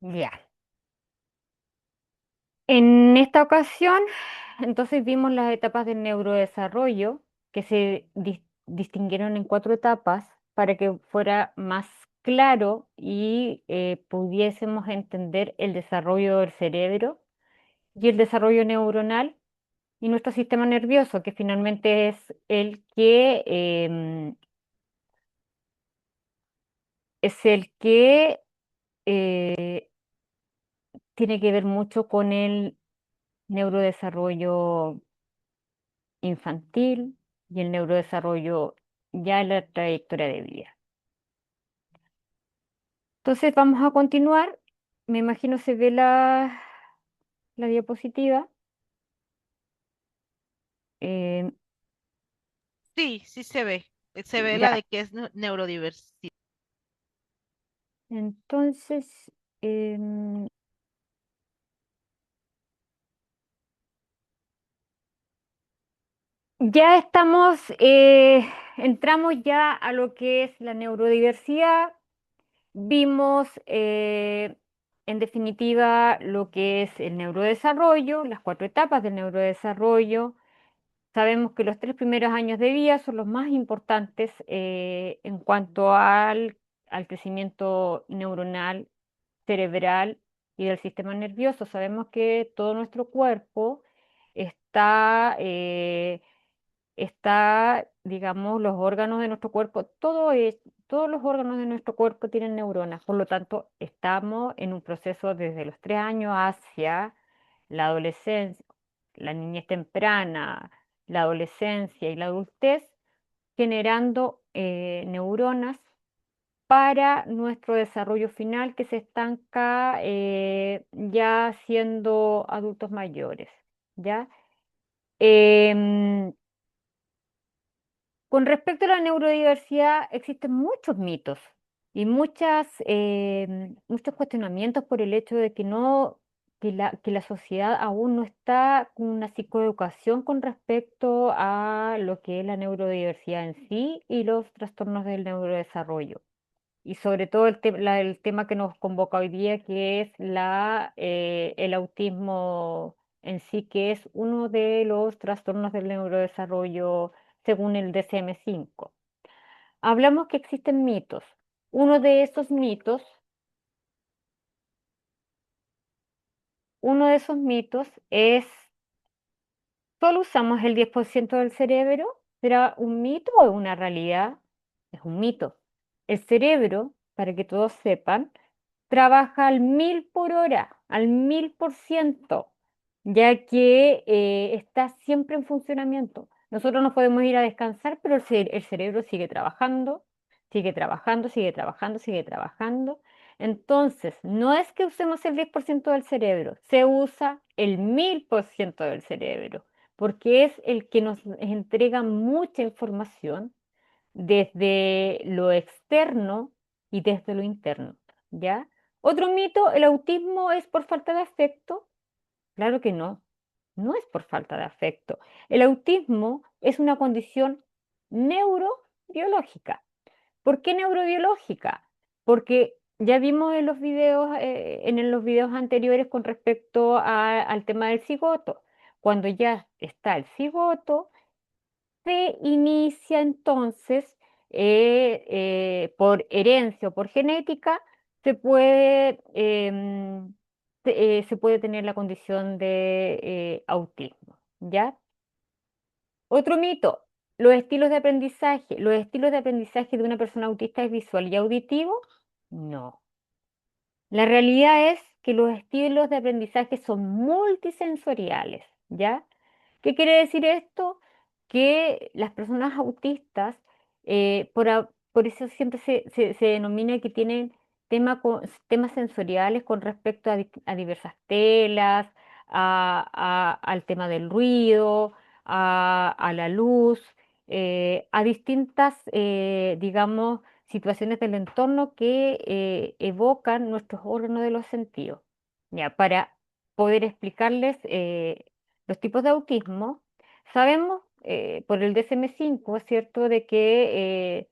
Ya. En esta ocasión, entonces vimos las etapas del neurodesarrollo que se distinguieron en 4 etapas para que fuera más claro y pudiésemos entender el desarrollo del cerebro y el desarrollo neuronal y nuestro sistema nervioso, que finalmente es el que eh, tiene que ver mucho con el neurodesarrollo infantil y el neurodesarrollo ya en la trayectoria de vida. Entonces vamos a continuar. Me imagino se ve la diapositiva. Eh, Sí, sí se ve. Se ve la ya, de que es neurodiversidad. entonces em, ya estamos, entramos ya a lo que es la neurodiversidad. Vimos en definitiva lo que es el neurodesarrollo, las 4 etapas del neurodesarrollo. Sabemos que los 3 primeros años de vida son los más importantes en cuanto al crecimiento neuronal, cerebral y del sistema nervioso. Sabemos que todo nuestro cuerpo está, digamos, los órganos de nuestro cuerpo, todos los órganos de nuestro cuerpo tienen neuronas. Por lo tanto, estamos en un proceso desde los 3 años hacia la adolescencia, la niñez temprana, la adolescencia y la adultez, generando neuronas para nuestro desarrollo final que se estanca ya siendo adultos mayores, ¿ya? Em, con respecto a la neurodiversidad, existen muchos mitos y muchos cuestionamientos por el hecho de que la sociedad aún no está con una psicoeducación con respecto a lo que es la neurodiversidad en sí y los trastornos del neurodesarrollo. Y sobre todo el tema que nos convoca hoy día, que es el autismo en sí, que es uno de los trastornos del neurodesarrollo según el DSM-5. Hablamos que existen mitos. Uno de esos mitos, uno de esos mitos es, ¿solo usamos el 10% del cerebro? ¿Será un mito o una realidad? Es un mito. El cerebro, para que todos sepan, trabaja al 1000 por hora, al 1000%, ya que está siempre en funcionamiento. Nosotros nos podemos ir a descansar, pero el cerebro sigue trabajando, sigue trabajando, sigue trabajando, sigue trabajando. Entonces, no es que usemos el 10% del cerebro, se usa el 1000% del cerebro, porque es el que nos entrega mucha información desde lo externo y desde lo interno, ¿ya? Otro mito, ¿el autismo es por falta de afecto? Claro que no, no es por falta de afecto. El autismo es una condición neurobiológica. ¿Por qué neurobiológica? Porque ya vimos en los videos, en los videos anteriores con respecto al tema del cigoto. Cuando ya está el cigoto, se inicia entonces por herencia o por genética, se puede, se puede tener la condición de autismo, ¿ya? Otro mito, los estilos de aprendizaje. ¿Los estilos de aprendizaje de una persona autista es visual y auditivo? No. La realidad es que los estilos de aprendizaje son multisensoriales, ¿ya? ¿Qué quiere decir esto? Que las personas autistas, por eso siempre se denomina que tienen temas sensoriales con respecto a diversas telas, al tema del ruido, a la luz, a distintas, digamos, situaciones del entorno que evocan nuestros órganos de los sentidos. Ya, para poder explicarles los tipos de autismo, sabemos por el DSM-5, ¿es cierto?, de que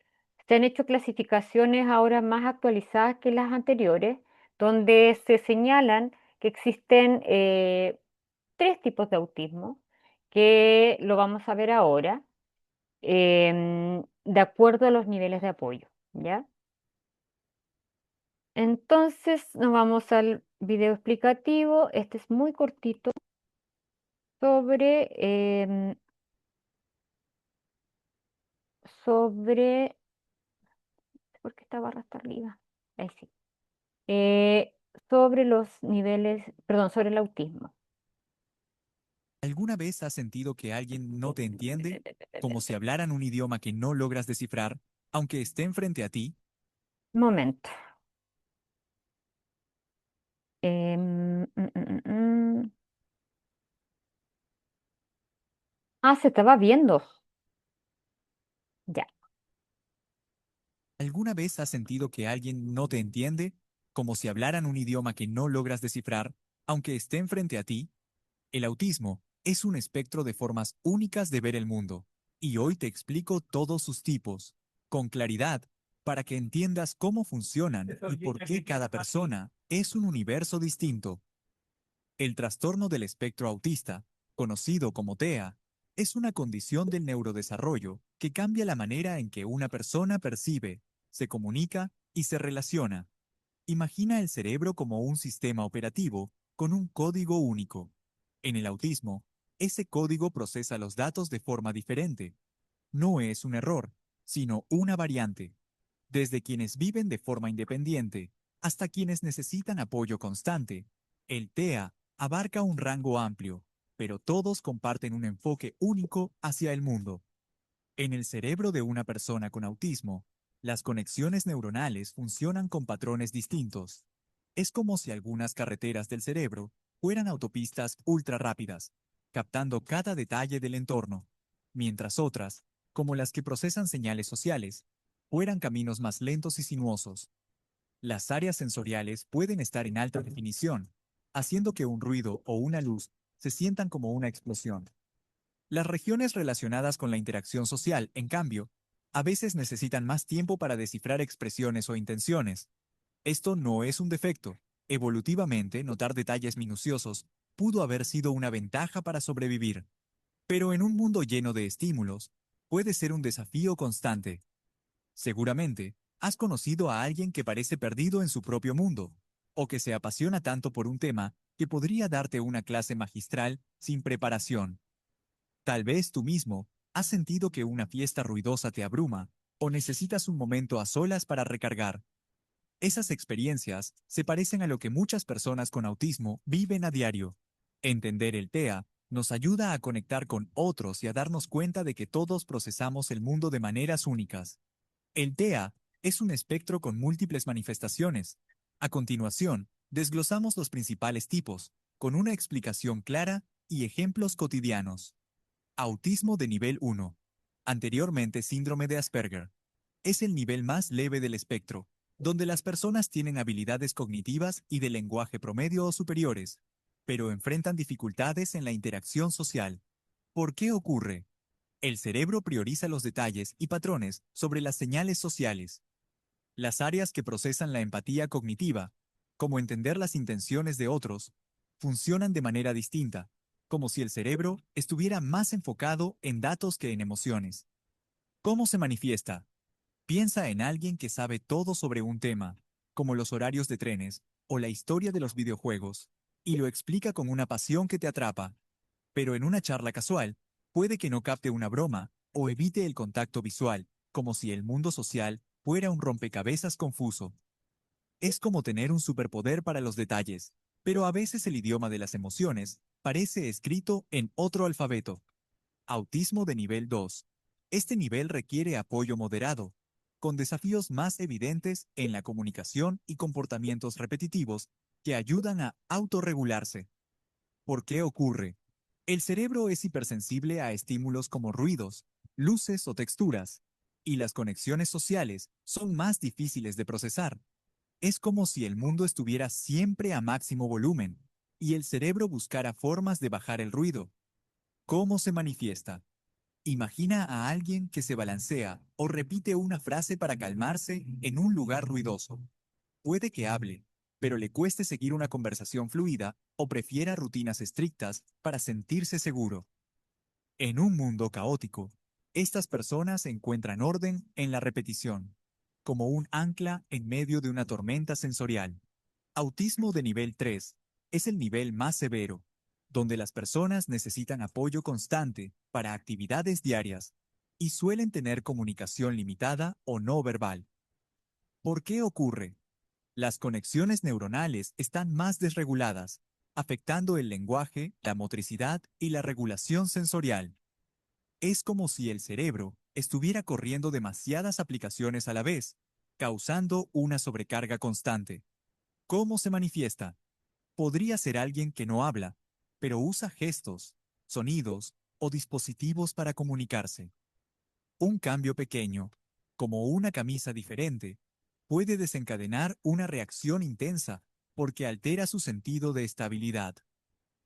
se han hecho clasificaciones ahora más actualizadas que las anteriores, donde se señalan que existen tres tipos de autismo, que lo vamos a ver ahora, de acuerdo a los niveles de apoyo, ¿ya? Entonces nos vamos al video explicativo. Este es muy cortito sobre, sobre, ¿por qué esta barra está arriba? Ahí sí. Eh, sobre los niveles, perdón, sobre el autismo. ¿Alguna vez has sentido que alguien no te entiende? Como si hablaran un idioma que no logras descifrar, aunque estén frente a ti. Momento. Ah, se estaba viendo. Ya. ¿Alguna vez has sentido que alguien no te entiende? Como si hablaran un idioma que no logras descifrar, aunque estén frente a ti. El autismo es un espectro de formas únicas de ver el mundo, y hoy te explico todos sus tipos, con claridad, para que entiendas cómo funcionan y por qué cada persona es un universo distinto. El trastorno del espectro autista, conocido como TEA, es una condición del neurodesarrollo que cambia la manera en que una persona percibe, se comunica y se relaciona. Imagina el cerebro como un sistema operativo con un código único. En el autismo, ese código procesa los datos de forma diferente. No es un error, sino una variante. Desde quienes viven de forma independiente hasta quienes necesitan apoyo constante, el TEA abarca un rango amplio, pero todos comparten un enfoque único hacia el mundo. En el cerebro de una persona con autismo, las conexiones neuronales funcionan con patrones distintos. Es como si algunas carreteras del cerebro fueran autopistas ultra rápidas, captando cada detalle del entorno, mientras otras, como las que procesan señales sociales, fueran caminos más lentos y sinuosos. Las áreas sensoriales pueden estar en alta definición, haciendo que un ruido o una luz se sientan como una explosión. Las regiones relacionadas con la interacción social, en cambio, a veces necesitan más tiempo para descifrar expresiones o intenciones. Esto no es un defecto. Evolutivamente, notar detalles minuciosos pudo haber sido una ventaja para sobrevivir. Pero en un mundo lleno de estímulos, puede ser un desafío constante. Seguramente, has conocido a alguien que parece perdido en su propio mundo, o que se apasiona tanto por un tema que podría darte una clase magistral sin preparación. Tal vez tú mismo has sentido que una fiesta ruidosa te abruma, o necesitas un momento a solas para recargar. Esas experiencias se parecen a lo que muchas personas con autismo viven a diario. Entender el TEA nos ayuda a conectar con otros y a darnos cuenta de que todos procesamos el mundo de maneras únicas. El TEA es un espectro con múltiples manifestaciones. A continuación, desglosamos los principales tipos, con una explicación clara y ejemplos cotidianos. Autismo de nivel 1. Anteriormente síndrome de Asperger. Es el nivel más leve del espectro, donde las personas tienen habilidades cognitivas y de lenguaje promedio o superiores, pero enfrentan dificultades en la interacción social. ¿Por qué ocurre? El cerebro prioriza los detalles y patrones sobre las señales sociales. Las áreas que procesan la empatía cognitiva, como entender las intenciones de otros, funcionan de manera distinta, como si el cerebro estuviera más enfocado en datos que en emociones. ¿Cómo se manifiesta? Piensa en alguien que sabe todo sobre un tema, como los horarios de trenes o la historia de los videojuegos, y lo explica con una pasión que te atrapa. Pero en una charla casual, puede que no capte una broma o evite el contacto visual, como si el mundo social fuera un rompecabezas confuso. Es como tener un superpoder para los detalles, pero a veces el idioma de las emociones parece escrito en otro alfabeto. Autismo de nivel 2. Este nivel requiere apoyo moderado, con desafíos más evidentes en la comunicación y comportamientos repetitivos que ayudan a autorregularse. ¿Por qué ocurre? El cerebro es hipersensible a estímulos como ruidos, luces o texturas, y las conexiones sociales son más difíciles de procesar. Es como si el mundo estuviera siempre a máximo volumen, y el cerebro buscara formas de bajar el ruido. ¿Cómo se manifiesta? Imagina a alguien que se balancea o repite una frase para calmarse en un lugar ruidoso. Puede que hable, pero le cueste seguir una conversación fluida o prefiera rutinas estrictas para sentirse seguro. En un mundo caótico, estas personas encuentran orden en la repetición, como un ancla en medio de una tormenta sensorial. Autismo de nivel 3 es el nivel más severo, donde las personas necesitan apoyo constante para actividades diarias y suelen tener comunicación limitada o no verbal. ¿Por qué ocurre? Las conexiones neuronales están más desreguladas, afectando el lenguaje, la motricidad y la regulación sensorial. Es como si el cerebro estuviera corriendo demasiadas aplicaciones a la vez, causando una sobrecarga constante. ¿Cómo se manifiesta? Podría ser alguien que no habla, pero usa gestos, sonidos o dispositivos para comunicarse. Un cambio pequeño, como una camisa diferente, puede desencadenar una reacción intensa porque altera su sentido de estabilidad.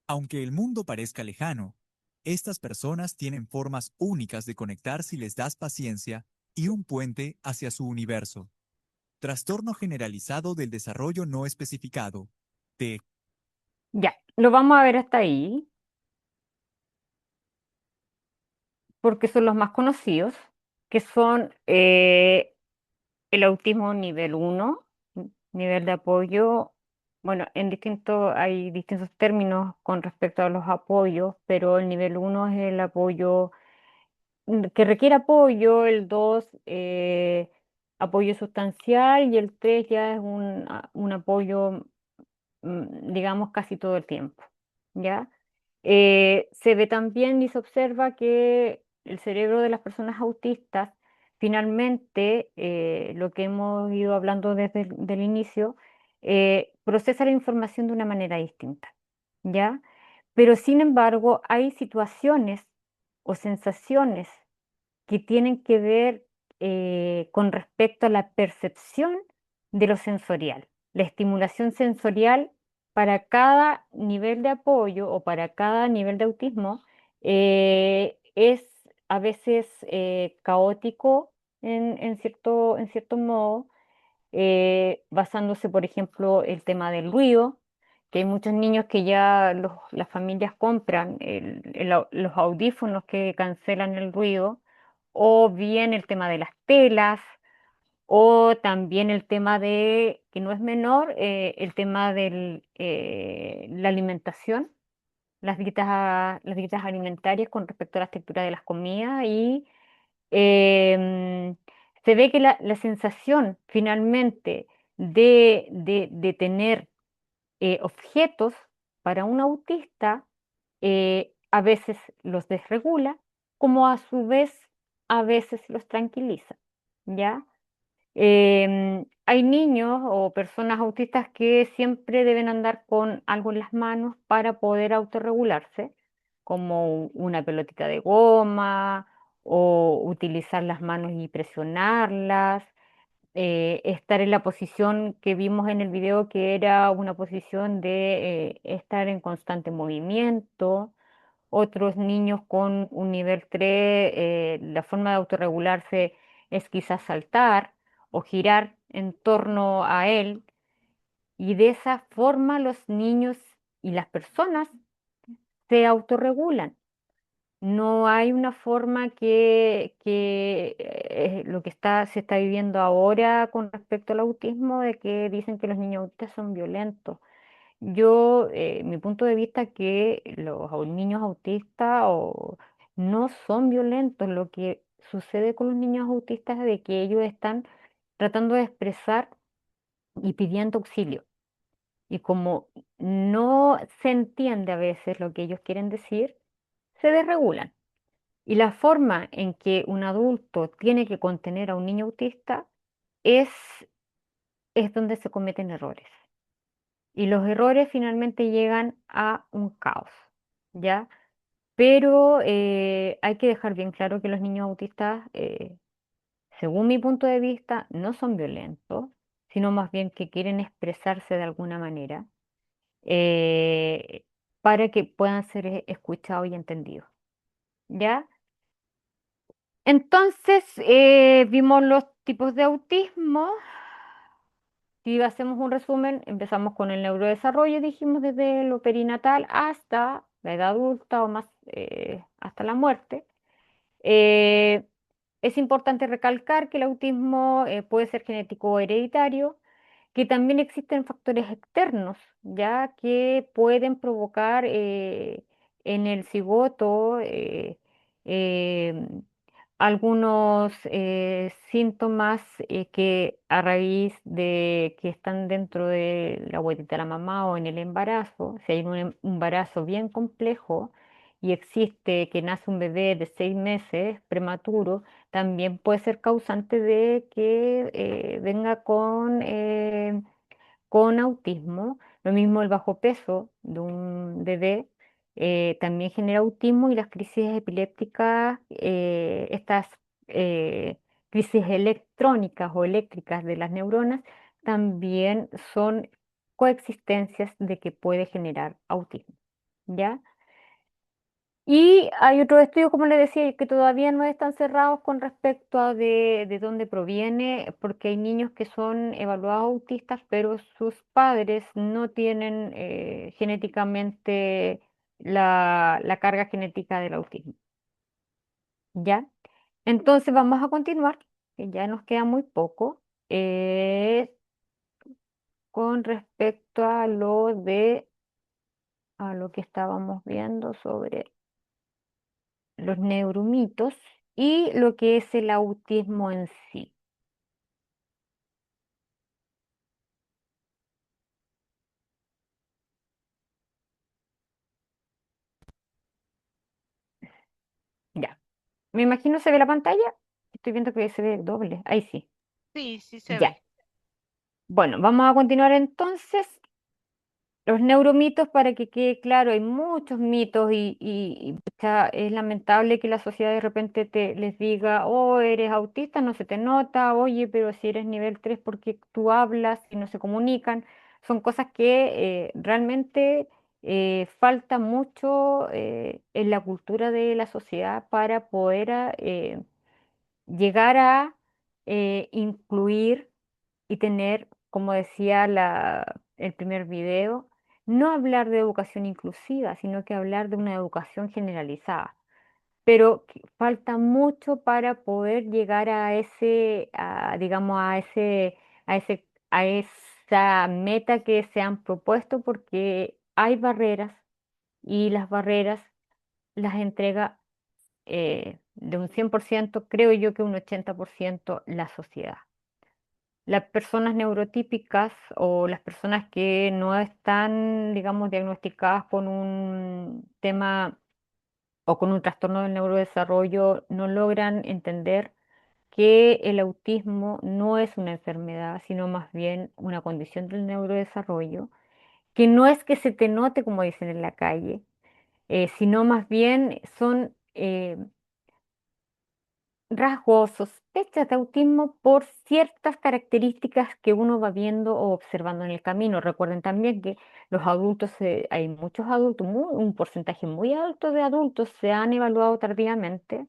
Aunque el mundo parezca lejano, estas personas tienen formas únicas de conectar si les das paciencia y un puente hacia su universo. Trastorno generalizado del desarrollo no especificado, TEA. Ya, lo vamos a ver hasta ahí, porque son los más conocidos, que son el autismo nivel 1, nivel de apoyo. Bueno, hay distintos términos con respecto a los apoyos, pero el nivel 1 es el apoyo que requiere apoyo, el 2 apoyo sustancial y el 3 ya es un apoyo, digamos, casi todo el tiempo, ¿ya? Se ve también y se observa que el cerebro de las personas autistas, finalmente, lo que hemos ido hablando desde el inicio, procesa la información de una manera distinta, ¿ya? Pero sin embargo, hay situaciones o sensaciones que tienen que ver con respecto a la percepción de lo sensorial. La estimulación sensorial para cada nivel de apoyo o para cada nivel de autismo es a veces caótico en cierto modo, basándose, por ejemplo, el tema del ruido, que hay muchos niños que ya las familias compran los audífonos que cancelan el ruido, o bien el tema de las telas, o también el tema de, que no es menor, el tema de la alimentación, las dietas alimentarias con respecto a la textura de las comidas y em, se ve que la sensación finalmente de tener objetos para un autista a veces los desregula, como a su vez a veces los tranquiliza, ¿ya? hay niños o personas autistas que siempre deben andar con algo en las manos para poder autorregularse, como una pelotita de goma o utilizar las manos y presionarlas, estar en la posición que vimos en el video, que era una posición de estar en constante movimiento. Otros niños con un nivel 3, la forma de autorregularse es quizás saltar o girar en torno a él. Y de esa forma los niños y las personas se autorregulan. No hay una forma que lo que se está viviendo ahora con respecto al autismo, de que dicen que los niños autistas son violentos. Mi punto de vista es que niños autistas no son violentos. Lo que sucede con los niños autistas es de que ellos están tratando de expresar y pidiendo auxilio. Y como no se entiende a veces lo que ellos quieren decir, se desregulan. Y la forma en que un adulto tiene que contener a un niño autista es, es donde se cometen errores. Y los errores finalmente llegan a un caos, ¿ya? Pero hay que dejar bien claro que los niños autistas, según mi punto de vista, no son violentos, sino más bien que quieren expresarse de alguna manera, eh, para que puedan ser escuchados y entendidos, ¿ya? Entonces, vimos los tipos de autismo. Si hacemos un resumen, empezamos con el neurodesarrollo, dijimos desde lo perinatal hasta la edad adulta o más, hasta la muerte. Eh, es importante recalcar que el autismo puede ser genético o hereditario, que también existen factores externos, ya que pueden provocar en el cigoto eh, algunos síntomas que a raíz de que están dentro de la huevita de la mamá o en el embarazo, si hay un embarazo bien complejo y existe que nace un bebé de 6 meses prematuro, también puede ser causante de que venga con autismo. Lo mismo el bajo peso de un bebé también genera autismo, y las crisis epilépticas, estas crisis electrónicas o eléctricas de las neuronas, también son coexistencias de que puede generar autismo, ¿ya? Y hay otros estudios, como les decía, que todavía no están cerrados con respecto a de dónde proviene, porque hay niños que son evaluados autistas, pero sus padres no tienen genéticamente la carga genética del autismo. ¿Ya? Entonces vamos a continuar, que ya nos queda muy poco, con respecto a lo que estábamos viendo sobre los neuromitos y lo que es el autismo en sí. Ya. Me imagino se ve la pantalla. Estoy viendo que se ve doble. Ahí sí. Sí, sí se Ya. ve. Bueno, vamos a continuar entonces. Los neuromitos, para que quede claro, hay muchos mitos y, pucha, es lamentable que la sociedad de repente les diga, oh, eres autista, no se te nota, oye, pero si eres nivel 3, ¿por qué tú hablas y no se comunican? Son cosas que realmente falta mucho en la cultura de la sociedad para poder llegar a incluir y tener, como decía el primer video, no hablar de educación inclusiva, sino que hablar de una educación generalizada. Pero que falta mucho para poder llegar digamos, a esa meta que se han propuesto, porque hay barreras, y las barreras las entrega de un 100%, creo yo que un 80% la sociedad. Las personas neurotípicas o las personas que no están, digamos, diagnosticadas con un tema o con un trastorno del neurodesarrollo no logran entender que el autismo no es una enfermedad, sino más bien una condición del neurodesarrollo, que no es que se te note como dicen en la calle, sino más bien son rasgos, sospechas de autismo por ciertas características que uno va viendo o observando en el camino. Recuerden también que los adultos, hay muchos adultos, un porcentaje muy alto de adultos se han evaluado tardíamente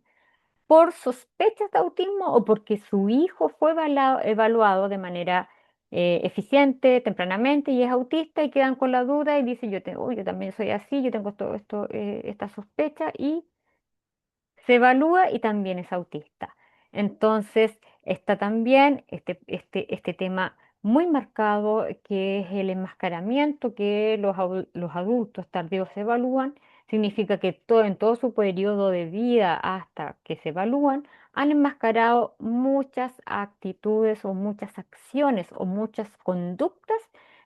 por sospechas de autismo o porque su hijo fue evaluado de manera eficiente tempranamente y es autista y quedan con la duda y dicen, yo también soy así, yo tengo esta sospecha y se evalúa y también es autista. Entonces, está también este tema muy marcado que es el enmascaramiento que los adultos tardíos se evalúan. Significa que en todo su periodo de vida hasta que se evalúan, han enmascarado muchas actitudes o muchas acciones o muchas conductas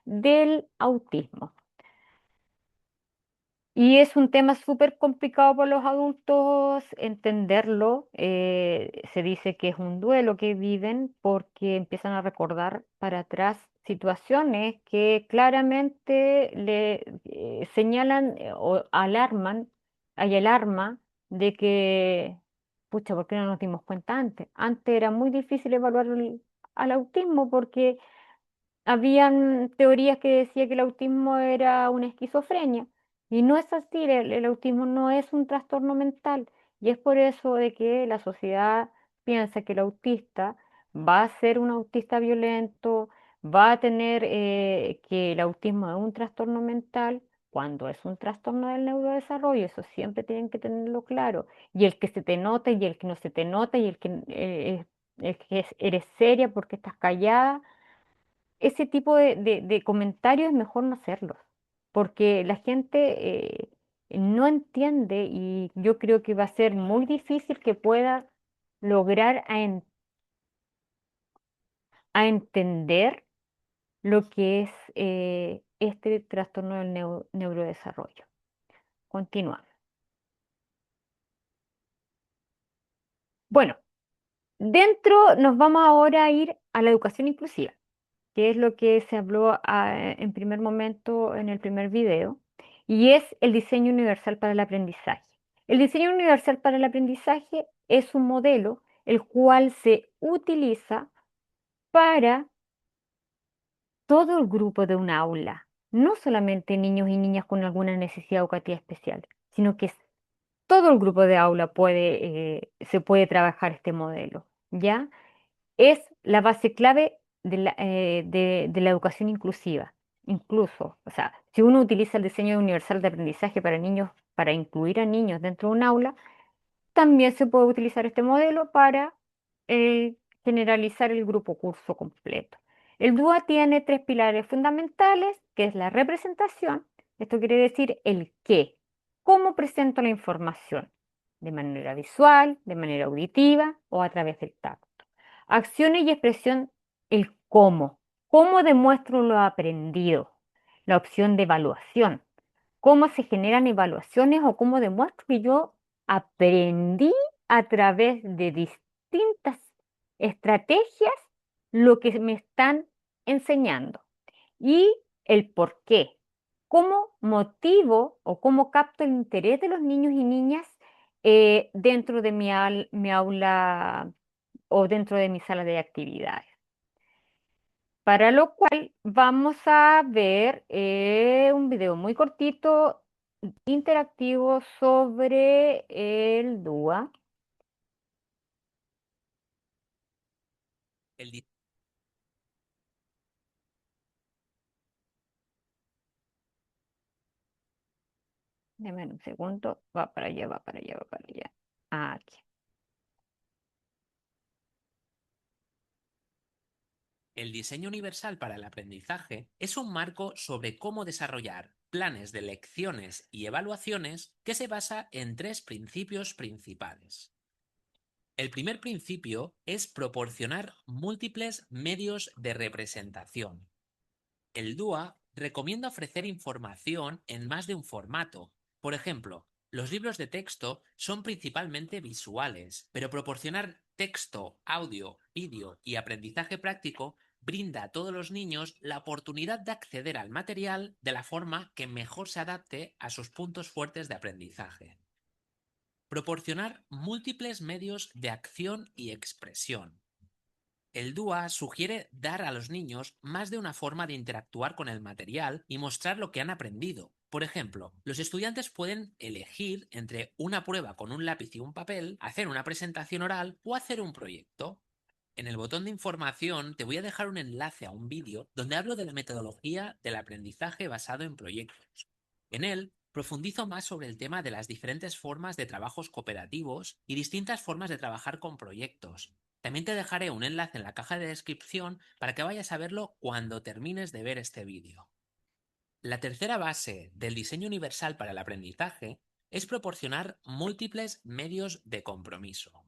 del autismo. Y es un tema súper complicado para los adultos entenderlo. Se dice que es un duelo que viven porque empiezan a recordar para atrás situaciones que claramente le señalan o alarman, hay alarma de que, pucha, ¿por qué no nos dimos cuenta antes? Antes era muy difícil evaluar al autismo porque habían teorías que decían que el autismo era una esquizofrenia y no es así, el autismo no es un trastorno mental y es por eso de que la sociedad piensa que el autista va a ser un autista violento, va a tener que el autismo es un trastorno mental cuando es un trastorno del neurodesarrollo, eso siempre tienen que tenerlo claro. Y el que se te nota y el que no se te nota y eres seria porque estás callada, ese tipo de comentarios es mejor no hacerlos, porque la gente no entiende y yo creo que va a ser muy difícil que pueda lograr a entender lo que es este trastorno del neurodesarrollo. Continuamos. Bueno, dentro nos vamos ahora a ir a la educación inclusiva, que es lo que se habló en primer momento en el primer video, y es el diseño universal para el aprendizaje. El diseño universal para el aprendizaje es un modelo el cual se utiliza para todo el grupo de un aula, no solamente niños y niñas con alguna necesidad educativa especial, sino que todo el grupo de aula se puede trabajar este modelo, ¿ya? Es la base clave de la educación inclusiva. Incluso, o sea, si uno utiliza el diseño universal de aprendizaje para niños, para incluir a niños dentro de un aula, también se puede utilizar este modelo para eh, generalizar el grupo curso completo. El DUA tiene tres pilares fundamentales, que es la representación. Esto quiere decir el qué. ¿Cómo presento la información? De manera visual, de manera auditiva o a través del tacto. Acciones y expresión, el cómo. ¿Cómo demuestro lo aprendido? La opción de evaluación. ¿Cómo se generan evaluaciones o cómo demuestro que yo aprendí a través de distintas estrategias lo que me están enseñando? Y el por qué. ¿Cómo motivo o cómo capto el interés de los niños y niñas dentro de mi aula o dentro de mi sala de actividades? Para lo cual vamos a ver un video muy cortito, interactivo sobre el DUA. El di- Deme un segundo, va para allá, va para allá, va para allá. Aquí. El diseño universal para el aprendizaje es un marco sobre cómo desarrollar planes de lecciones y evaluaciones que se basa en tres principios principales. El primer principio es proporcionar múltiples medios de representación. El DUA recomienda ofrecer información en más de un formato. Por ejemplo, Los libros de texto son principalmente visuales, pero proporcionar texto, audio, vídeo y aprendizaje práctico brinda a todos los niños la oportunidad de acceder al material de la forma que mejor se adapte a sus puntos fuertes de aprendizaje. Proporcionar múltiples medios de acción y expresión. El DUA sugiere dar a los niños más de una forma de interactuar con el material y mostrar lo que han aprendido. Por ejemplo, los estudiantes pueden elegir entre una prueba con un lápiz y un papel, hacer una presentación oral o hacer un proyecto. En el botón de información te voy a dejar un enlace a un vídeo donde hablo de la metodología del aprendizaje basado en proyectos. En él profundizo más sobre el tema de las diferentes formas de trabajos cooperativos y distintas formas de trabajar con proyectos. También te dejaré un enlace en la caja de descripción para que vayas a verlo cuando termines de ver este vídeo. La tercera base del diseño universal para el aprendizaje es proporcionar múltiples medios de compromiso.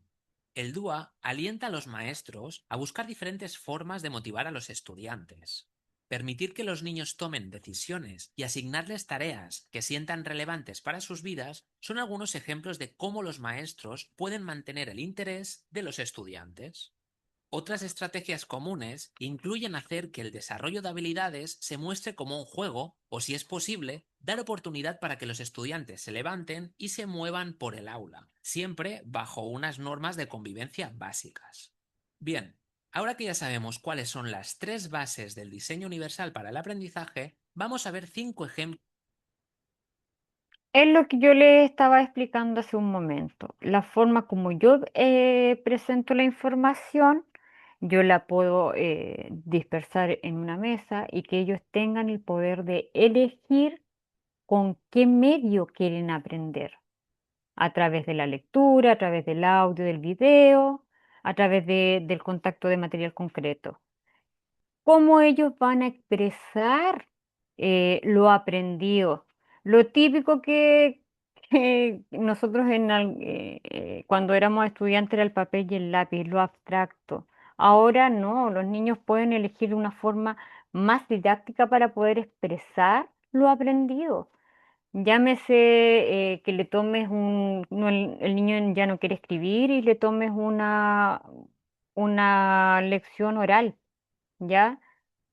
El DUA alienta a los maestros a buscar diferentes formas de motivar a los estudiantes. Permitir que los niños tomen decisiones y asignarles tareas que sientan relevantes para sus vidas son algunos ejemplos de cómo los maestros pueden mantener el interés de los estudiantes. Otras estrategias comunes incluyen hacer que el desarrollo de habilidades se muestre como un juego o, si es posible, dar oportunidad para que los estudiantes se levanten y se muevan por el aula, siempre bajo unas normas de convivencia básicas. Bien, ahora que ya sabemos cuáles son las 3 bases del diseño universal para el aprendizaje, vamos a ver 5 ejemplos. Es lo que yo le estaba explicando hace un momento. La forma como yo presento la información, yo la puedo dispersar en una mesa y que ellos tengan el poder de elegir con qué medio quieren aprender. A través de la lectura, a través del audio, del video, a través del contacto de material concreto. Cómo ellos van a expresar lo aprendido. Lo típico que nosotros cuando éramos estudiantes era el papel y el lápiz, lo abstracto. Ahora no, los niños pueden elegir una forma más didáctica para poder expresar lo aprendido. Llámese que le tomes no, el niño ya no quiere escribir y le tomes una lección oral, ¿ya?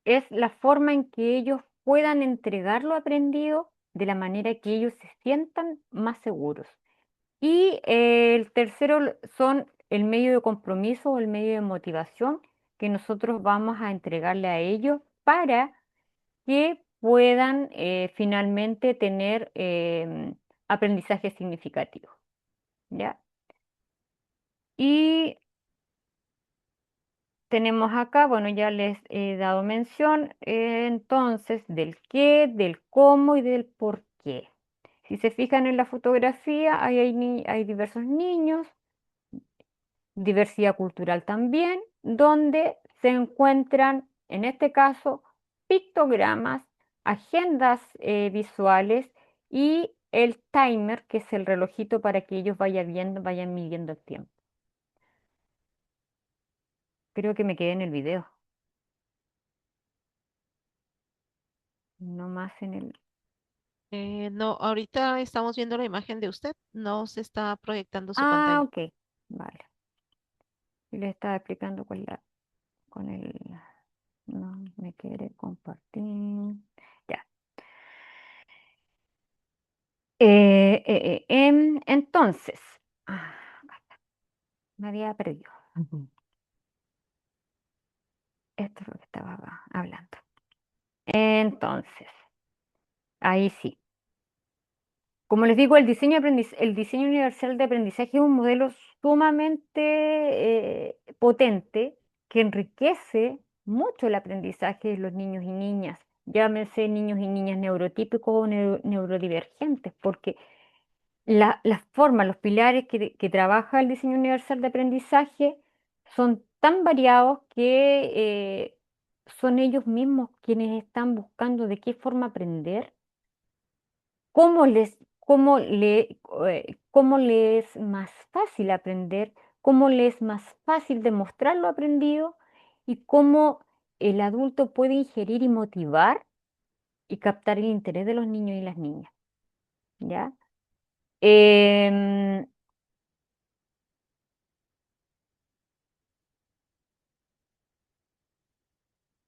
Es la forma en que ellos puedan entregar lo aprendido de la manera que ellos se sientan más seguros. Y el tercero son el medio de compromiso o el medio de motivación que nosotros vamos a entregarle a ellos para que puedan finalmente tener aprendizaje significativo, ¿ya? Y tenemos acá, bueno, ya les he dado mención, entonces, del qué, del cómo y del por qué. Si se fijan en la fotografía, hay diversos niños, diversidad cultural también, donde se encuentran, en este caso, pictogramas, agendas visuales y el timer, que es el relojito para que ellos vayan midiendo el tiempo. Creo que me quedé en el video, no más en el... No, ahorita estamos viendo la imagen de usted, no se está proyectando su Ah, pantalla. ok, vale. Y le estaba explicando con el... No me quiere compartir. Ya. Entonces, ah, me había perdido. Ujú. Esto es lo que estaba hablando. Entonces, ahí sí. Como les digo, el diseño universal de aprendizaje es un modelo sumamente potente que enriquece mucho el aprendizaje de los niños y niñas. Llámense niños y niñas neurotípicos o neurodivergentes, porque las formas, los pilares que trabaja el diseño universal de aprendizaje son tan variados que son ellos mismos quienes están buscando de qué forma aprender, cómo le es más fácil aprender, cómo le es más fácil demostrar lo aprendido y cómo el adulto puede ingerir y motivar y captar el interés de los niños y las niñas, ¿ya? Em,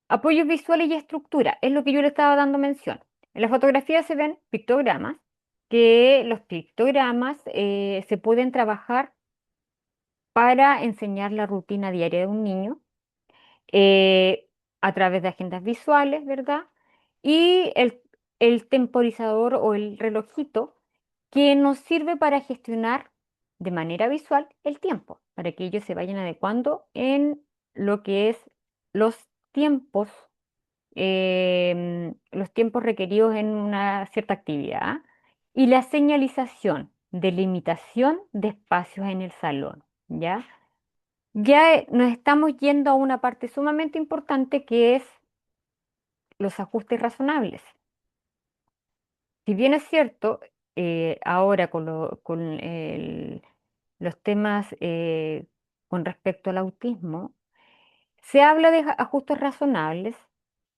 Apoyos visuales y estructura, es lo que yo le estaba dando mención. En la fotografía se ven pictogramas, que los pictogramas se pueden trabajar para enseñar la rutina diaria de un niño eh, a través de agendas visuales, ¿verdad? Y el temporizador o el relojito que nos sirve para gestionar de manera visual el tiempo, para que ellos se vayan adecuando en lo que es los tiempos los tiempos requeridos en una cierta actividad y la señalización de limitación de espacios en el salón, ¿ya? Ya nos estamos yendo a una parte sumamente importante que es los ajustes razonables. Si bien es cierto, ahora con los temas con respecto al autismo, se habla de ajustes razonables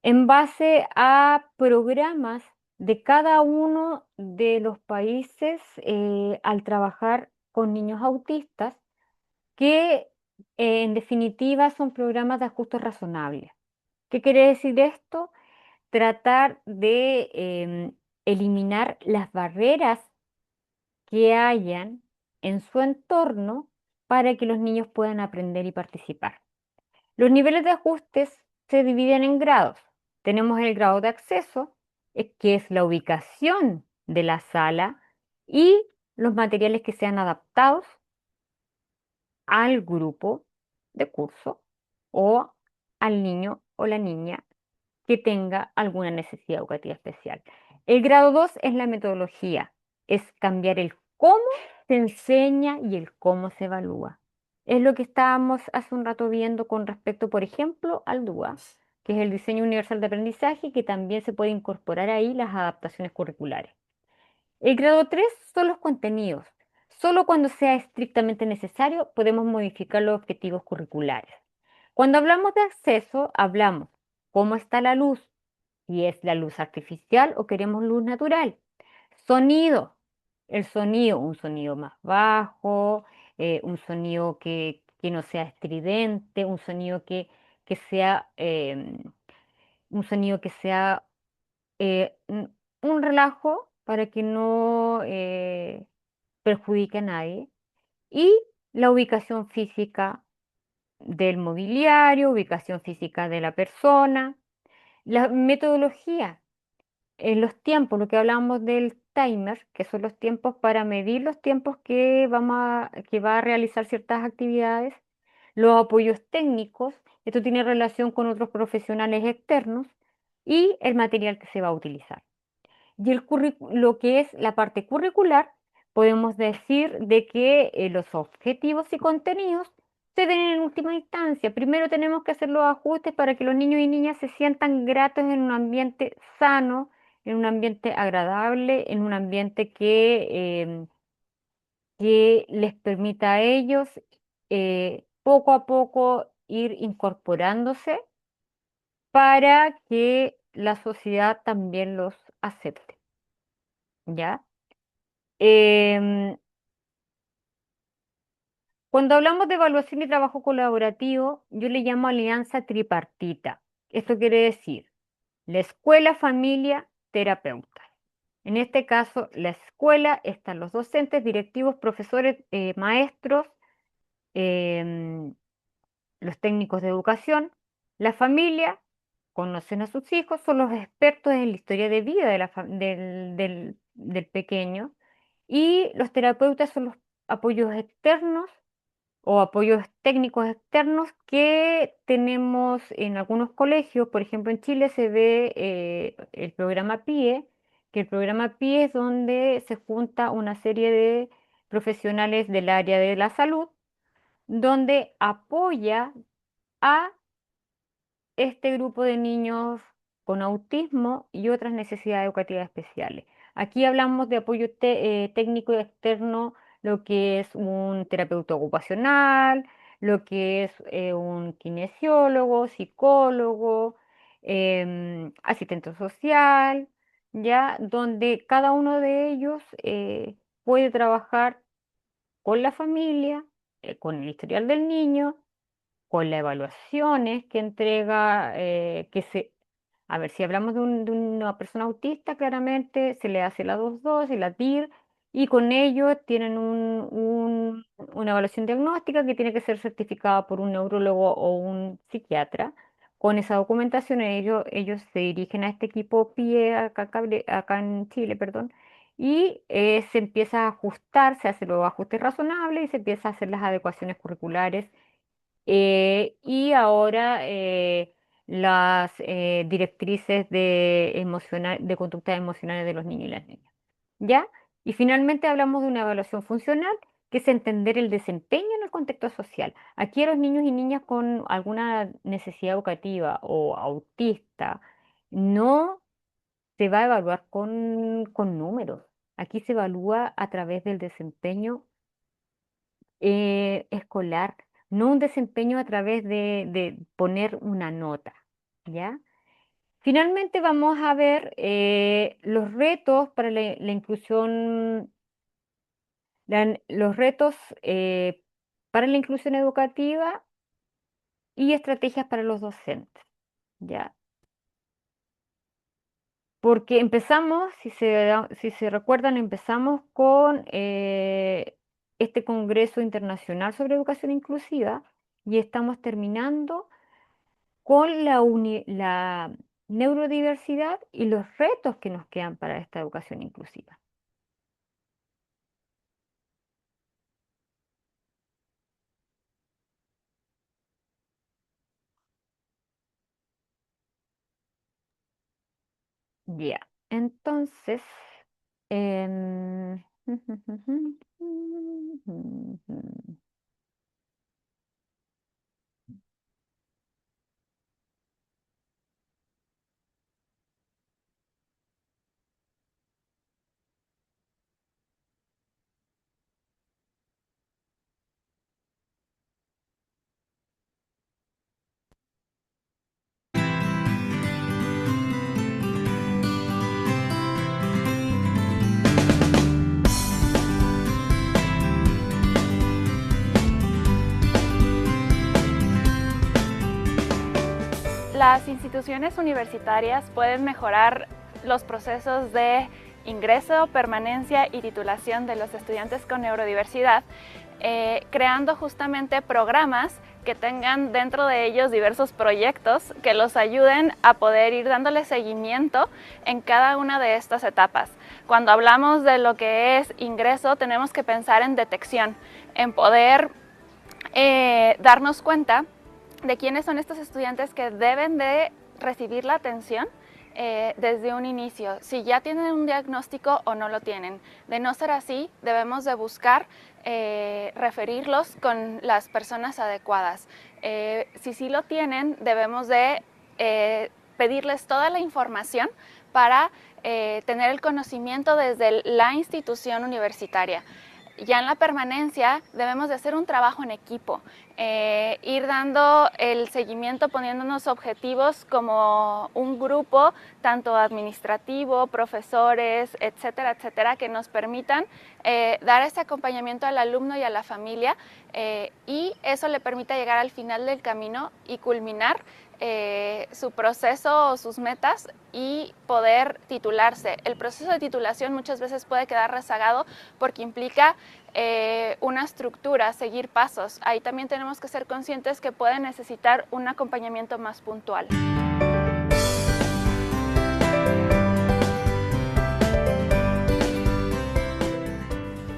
en base a programas de cada uno de los países al trabajar con niños autistas, que en definitiva son programas de ajustes razonables. ¿Qué quiere decir esto? Tratar de eliminar las barreras que hayan en su entorno para que los niños puedan aprender y participar. Los niveles de ajustes se dividen en grados. Tenemos el grado de acceso, que es la ubicación de la sala y los materiales que sean adaptados al grupo de curso o al niño o la niña que tenga alguna necesidad educativa especial. El grado 2 es la metodología, es cambiar el cómo se enseña y el cómo se evalúa. Es lo que estábamos hace un rato viendo con respecto, por ejemplo, al DUA, que es el diseño universal de aprendizaje, que también se puede incorporar ahí las adaptaciones curriculares. El grado 3 son los contenidos. Solo cuando sea estrictamente necesario podemos modificar los objetivos curriculares. Cuando hablamos de acceso, hablamos cómo está la luz, si es la luz artificial o queremos luz natural. Sonido, el sonido, un sonido más bajo, un sonido que no sea estridente, un sonido que sea, un sonido que sea un relajo para que no perjudique a nadie. Y la ubicación física del mobiliario, ubicación física de la persona, la metodología, en los tiempos, lo que hablamos del timer, que son los tiempos para medir los tiempos que va a realizar ciertas actividades, los apoyos técnicos, esto tiene relación con otros profesionales externos, y el material que se va a utilizar. Y lo que es la parte curricular, podemos decir de que los objetivos y contenidos se den en última instancia. Primero tenemos que hacer los ajustes para que los niños y niñas se sientan gratos en un ambiente sano, en un ambiente agradable, en un ambiente que les permita a ellos poco a poco ir incorporándose para que la sociedad también los acepte. ¿Ya? Em, Cuando hablamos de evaluación y trabajo colaborativo, yo le llamo alianza tripartita. Esto quiere decir la escuela, familia, terapeuta. En este caso, la escuela están los docentes, directivos, profesores, maestros, em, los técnicos de educación. La familia conocen a sus hijos, son los expertos en la historia de vida del pequeño. Y los terapeutas son los apoyos externos o apoyos técnicos externos que tenemos en algunos colegios. Por ejemplo, en Chile se ve el programa PIE, que el programa PIE es donde se junta una serie de profesionales del área de la salud, donde apoya a este grupo de niños con autismo y otras necesidades educativas especiales. Aquí hablamos de apoyo técnico externo, lo que es un terapeuta ocupacional, lo que es un kinesiólogo, psicólogo, asistente social, ya donde cada uno de ellos puede trabajar con la familia, con el historial del niño, con las evaluaciones que entrega, a ver, si hablamos de una persona autista, claramente se le hace la 2.2 y la TIR, y con ello tienen una evaluación diagnóstica que tiene que ser certificada por un neurólogo o un psiquiatra. Con esa documentación ellos se dirigen a este equipo PIE acá en Chile, perdón, y se empieza a ajustar, se hacen los ajustes razonables y se empieza a hacer las adecuaciones curriculares y ahora las directrices de conductas emocionales de los niños y las niñas. ¿Ya? Y finalmente hablamos de una evaluación funcional, que es entender el desempeño en el contexto social. Aquí a los niños y niñas con alguna necesidad educativa o autista no se va a evaluar con números. Aquí se evalúa a través del desempeño escolar, no un desempeño a través de poner una nota, ¿ya? Finalmente vamos a ver los retos para la inclusión, los retos para la inclusión educativa y estrategias para los docentes, ¿ya? Porque empezamos, si se recuerdan, empezamos con este Congreso Internacional sobre Educación Inclusiva y estamos terminando con la neurodiversidad y los retos que nos quedan para esta educación inclusiva. Ya, entonces, em, Las instituciones universitarias pueden mejorar los procesos de ingreso, permanencia y titulación de los estudiantes con neurodiversidad, creando justamente programas que tengan dentro de ellos diversos proyectos que los ayuden a poder ir dándole seguimiento en cada una de estas etapas. Cuando hablamos de lo que es ingreso, tenemos que pensar en detección, en poder darnos cuenta de quiénes son estos estudiantes que deben de recibir la atención desde un inicio, si ya tienen un diagnóstico o no lo tienen. De no ser así, debemos de buscar referirlos con las personas adecuadas. Si sí lo tienen, debemos de pedirles toda la información para tener el conocimiento desde la institución universitaria. Ya en la permanencia debemos de hacer un trabajo en equipo, ir dando el seguimiento, poniéndonos objetivos como un grupo, tanto administrativo, profesores, etcétera, etcétera, que nos permitan dar ese acompañamiento al alumno y a la familia y eso le permita llegar al final del camino y culminar su proceso o sus metas y poder titularse. El proceso de titulación muchas veces puede quedar rezagado porque implica una estructura, seguir pasos. Ahí también tenemos que ser conscientes que pueden necesitar un acompañamiento más puntual.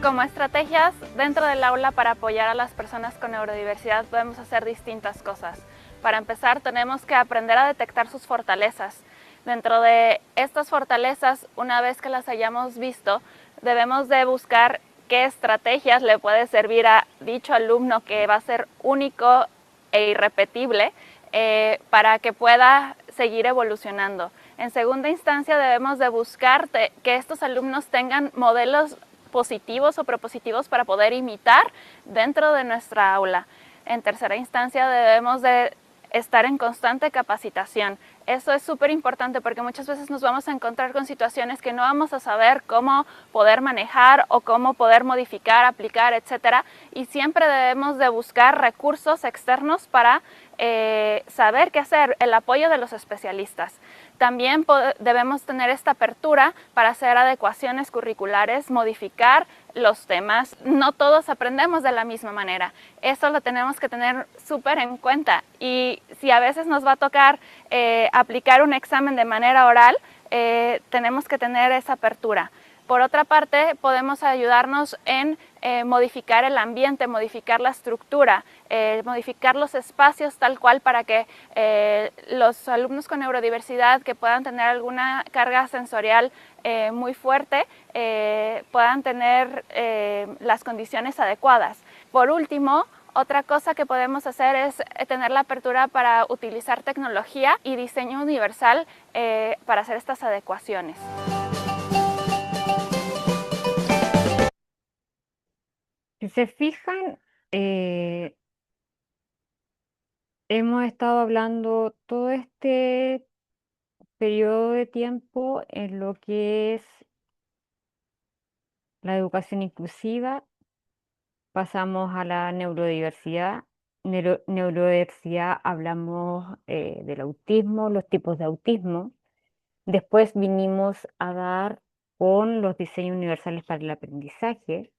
Como estrategias dentro del aula para apoyar a las personas con neurodiversidad podemos hacer distintas cosas. Para empezar, tenemos que aprender a detectar sus fortalezas. Dentro de estas fortalezas, una vez que las hayamos visto, debemos de buscar qué estrategias le puede servir a dicho alumno que va a ser único e irrepetible para que pueda seguir evolucionando. En segunda instancia, debemos de buscar que estos alumnos tengan modelos positivos o propositivos para poder imitar dentro de nuestra aula. En tercera instancia, debemos de estar en constante capacitación. Eso es súper importante porque muchas veces nos vamos a encontrar con situaciones que no vamos a saber cómo poder manejar o cómo poder modificar, aplicar, etcétera. Y siempre debemos de buscar recursos externos para saber qué hacer, el apoyo de los especialistas. También debemos tener esta apertura para hacer adecuaciones curriculares, modificar los temas. No todos aprendemos de la misma manera. Eso lo tenemos que tener súper en cuenta. Y si a veces nos va a tocar aplicar un examen de manera oral, tenemos que tener esa apertura. Por otra parte, podemos ayudarnos en modificar el ambiente, modificar la estructura, modificar los espacios tal cual para que los alumnos con neurodiversidad que puedan tener alguna carga sensorial muy fuerte puedan tener las condiciones adecuadas. Por último, otra cosa que podemos hacer es tener la apertura para utilizar tecnología y diseño universal para hacer estas adecuaciones. Si se fijan, hemos estado hablando todo este periodo de tiempo en lo que es la educación inclusiva, pasamos a la neurodiversidad. Neurodiversidad hablamos del autismo, los tipos de autismo. Después vinimos a dar con los diseños universales para el aprendizaje,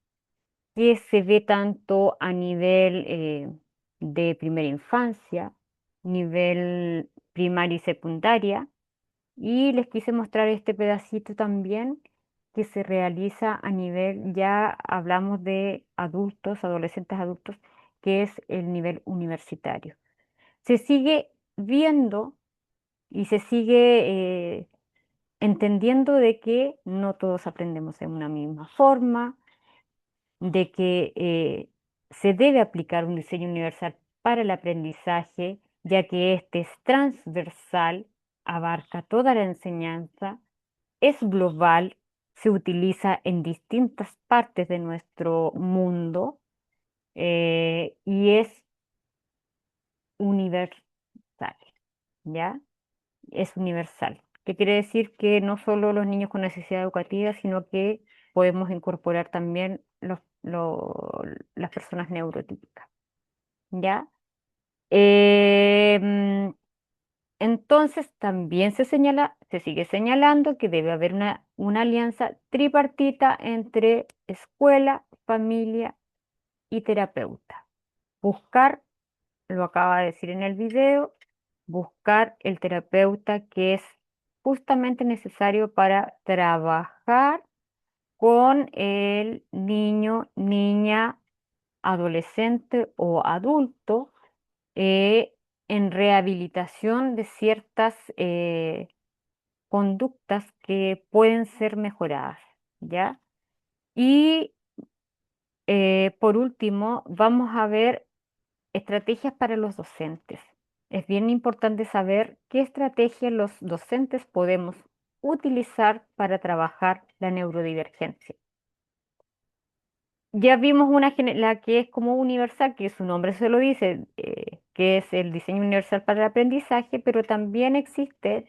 que se ve tanto a nivel de primera infancia, nivel primaria y secundaria, y les quise mostrar este pedacito también que se realiza a nivel, ya hablamos de adultos, adolescentes adultos, que es el nivel universitario. Se sigue viendo y se sigue entendiendo de que no todos aprendemos de una misma forma, de que se debe aplicar un diseño universal para el aprendizaje, ya que este es transversal, abarca toda la enseñanza, es global, se utiliza en distintas partes de nuestro mundo y es universal, ¿ya? Es universal. ¿Qué quiere decir? Que no solo los niños con necesidad educativa, sino que podemos incorporar también las personas neurotípicas, ¿ya? Entonces también se sigue señalando que debe haber una alianza tripartita entre escuela, familia y terapeuta. Buscar, lo acaba de decir en el video, buscar el terapeuta que es justamente necesario para trabajar con el niño, niña, adolescente o adulto en rehabilitación de ciertas conductas que pueden ser mejoradas, ¿ya? Y por último, vamos a ver estrategias para los docentes. Es bien importante saber qué estrategias los docentes podemos utilizar para trabajar la neurodivergencia. Ya vimos la que es como universal, que su nombre se lo dice, que es el diseño universal para el aprendizaje, pero también existen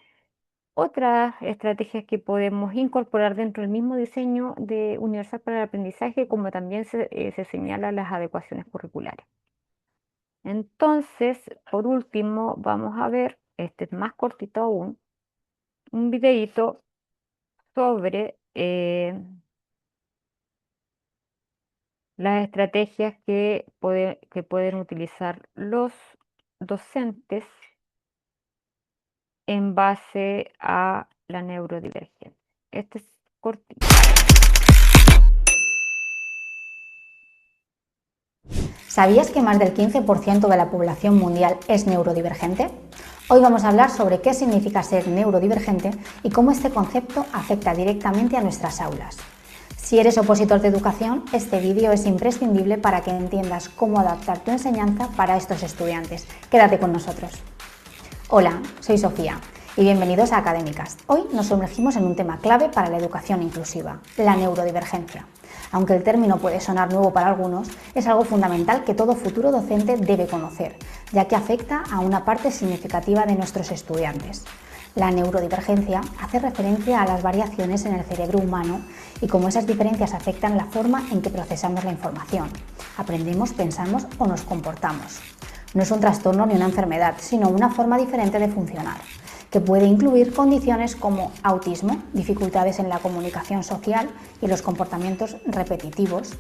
otras estrategias que podemos incorporar dentro del mismo diseño universal para el aprendizaje, como también se señala las adecuaciones curriculares. Entonces, por último, vamos a ver, este es más cortito aún, un videíto sobre las estrategias que pueden utilizar los docentes en base a la neurodivergencia. Este es cortito. ¿Sabías que más del 15% de la población mundial es neurodivergente? Hoy vamos a hablar sobre qué significa ser neurodivergente y cómo este concepto afecta directamente a nuestras aulas. Si eres opositor de educación, este vídeo es imprescindible para que entiendas cómo adaptar tu enseñanza para estos estudiantes. Quédate con nosotros. Hola, soy Sofía y bienvenidos a Académicas. Hoy nos sumergimos en un tema clave para la educación inclusiva, la neurodivergencia. Aunque el término puede sonar nuevo para algunos, es algo fundamental que todo futuro docente debe conocer, ya que afecta a una parte significativa de nuestros estudiantes. La neurodivergencia hace referencia a las variaciones en el cerebro humano y cómo esas diferencias afectan la forma en que procesamos la información, aprendemos, pensamos o nos comportamos. No es un trastorno ni una enfermedad, sino una forma diferente de funcionar, que puede incluir condiciones como autismo, dificultades en la comunicación social y los comportamientos repetitivos,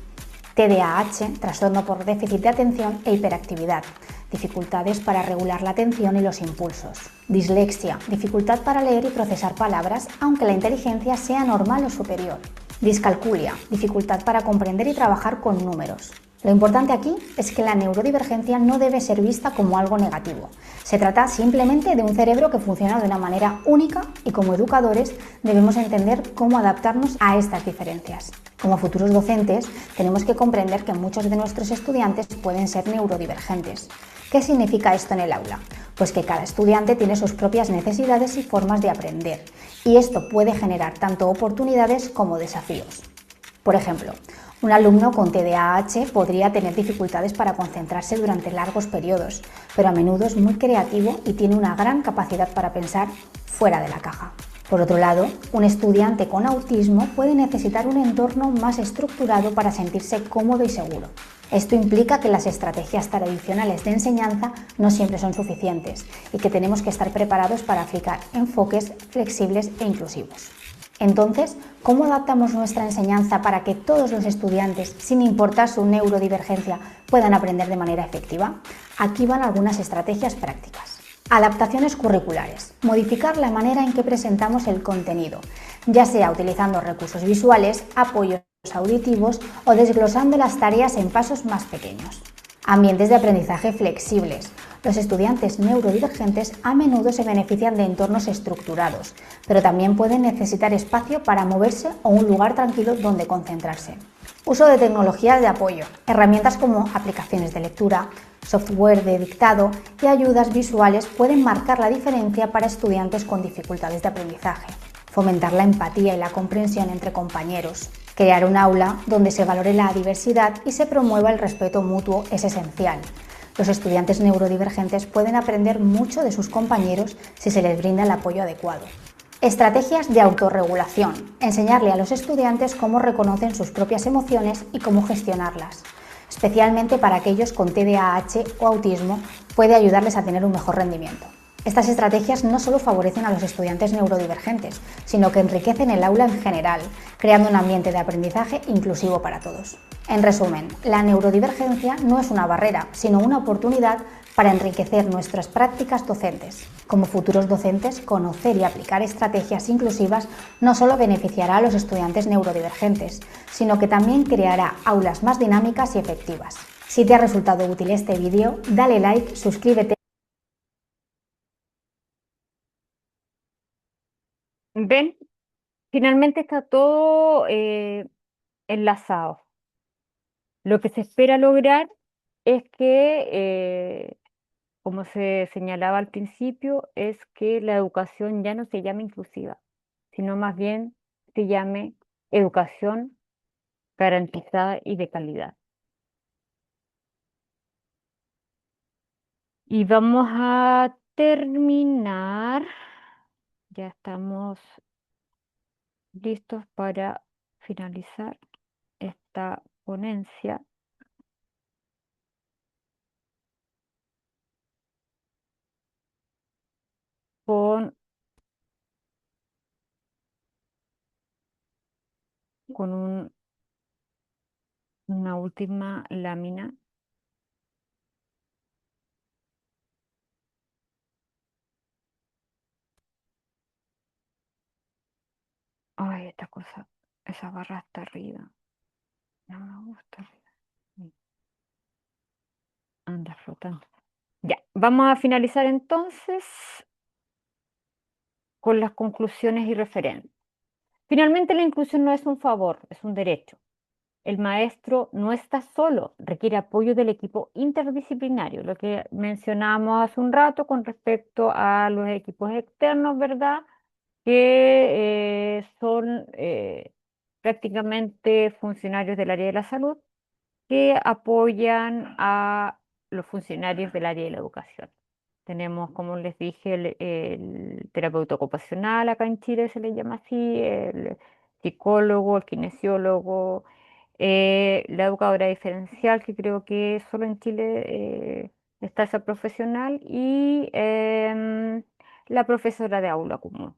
TDAH, trastorno por déficit de atención e hiperactividad, dificultades para regular la atención y los impulsos, dislexia, dificultad para leer y procesar palabras aunque la inteligencia sea normal o superior, discalculia, dificultad para comprender y trabajar con números. Lo importante aquí es que la neurodivergencia no debe ser vista como algo negativo. Se trata simplemente de un cerebro que funciona de una manera única y como educadores debemos entender cómo adaptarnos a estas diferencias. Como futuros docentes tenemos que comprender que muchos de nuestros estudiantes pueden ser neurodivergentes. ¿Qué significa esto en el aula? Pues que cada estudiante tiene sus propias necesidades y formas de aprender, y esto puede generar tanto oportunidades como desafíos. Por ejemplo, un alumno con TDAH podría tener dificultades para concentrarse durante largos periodos, pero a menudo es muy creativo y tiene una gran capacidad para pensar fuera de la caja. Por otro lado, un estudiante con autismo puede necesitar un entorno más estructurado para sentirse cómodo y seguro. Esto implica que las estrategias tradicionales de enseñanza no siempre son suficientes y que tenemos que estar preparados para aplicar enfoques flexibles e inclusivos. Entonces, ¿cómo adaptamos nuestra enseñanza para que todos los estudiantes, sin importar su neurodivergencia, puedan aprender de manera efectiva? Aquí van algunas estrategias prácticas. Adaptaciones curriculares. Modificar la manera en que presentamos el contenido, ya sea utilizando recursos visuales, apoyos auditivos o desglosando las tareas en pasos más pequeños. Ambientes de aprendizaje flexibles. Los estudiantes neurodivergentes a menudo se benefician de entornos estructurados, pero también pueden necesitar espacio para moverse o un lugar tranquilo donde concentrarse. Uso de tecnologías de apoyo, herramientas como aplicaciones de lectura, software de dictado y ayudas visuales pueden marcar la diferencia para estudiantes con dificultades de aprendizaje. Fomentar la empatía y la comprensión entre compañeros. Crear un aula donde se valore la diversidad y se promueva el respeto mutuo es esencial. Los estudiantes neurodivergentes pueden aprender mucho de sus compañeros si se les brinda el apoyo adecuado. Estrategias de autorregulación. Enseñarle a los estudiantes cómo reconocen sus propias emociones y cómo gestionarlas. Especialmente para aquellos con TDAH o autismo, puede ayudarles a tener un mejor rendimiento. Estas estrategias no solo favorecen a los estudiantes neurodivergentes, sino que enriquecen el aula en general, creando un ambiente de aprendizaje inclusivo para todos. En resumen, la neurodivergencia no es una barrera, sino una oportunidad para enriquecer nuestras prácticas docentes. Como futuros docentes, conocer y aplicar estrategias inclusivas no solo beneficiará a los estudiantes neurodivergentes, sino que también creará aulas más dinámicas y efectivas. Si te ha resultado útil este vídeo, dale like, suscríbete. ¿Ven? Finalmente está todo enlazado. Lo que se espera lograr es que, como se señalaba al principio, es que la educación ya no se llame inclusiva, sino más bien se llame educación garantizada y de calidad. Y vamos a terminar, ya estamos listos para finalizar esta ponencia. Con una última lámina. Ay, esta cosa, esa barra está arriba. No me gusta. Anda flotando. Ya, vamos a finalizar entonces con las conclusiones y referentes. Finalmente, la inclusión no es un favor, es un derecho. el maestro no está solo, requiere apoyo del equipo interdisciplinario, lo que mencionamos hace un rato con respecto a los equipos externos, ¿verdad? Que son prácticamente funcionarios del área de la salud que apoyan a los funcionarios del área de la educación. Tenemos, como les dije, el terapeuta ocupacional, acá en Chile se le llama así, el psicólogo, el kinesiólogo, la educadora diferencial, que creo que solo en Chile está esa profesional, y la profesora de aula común,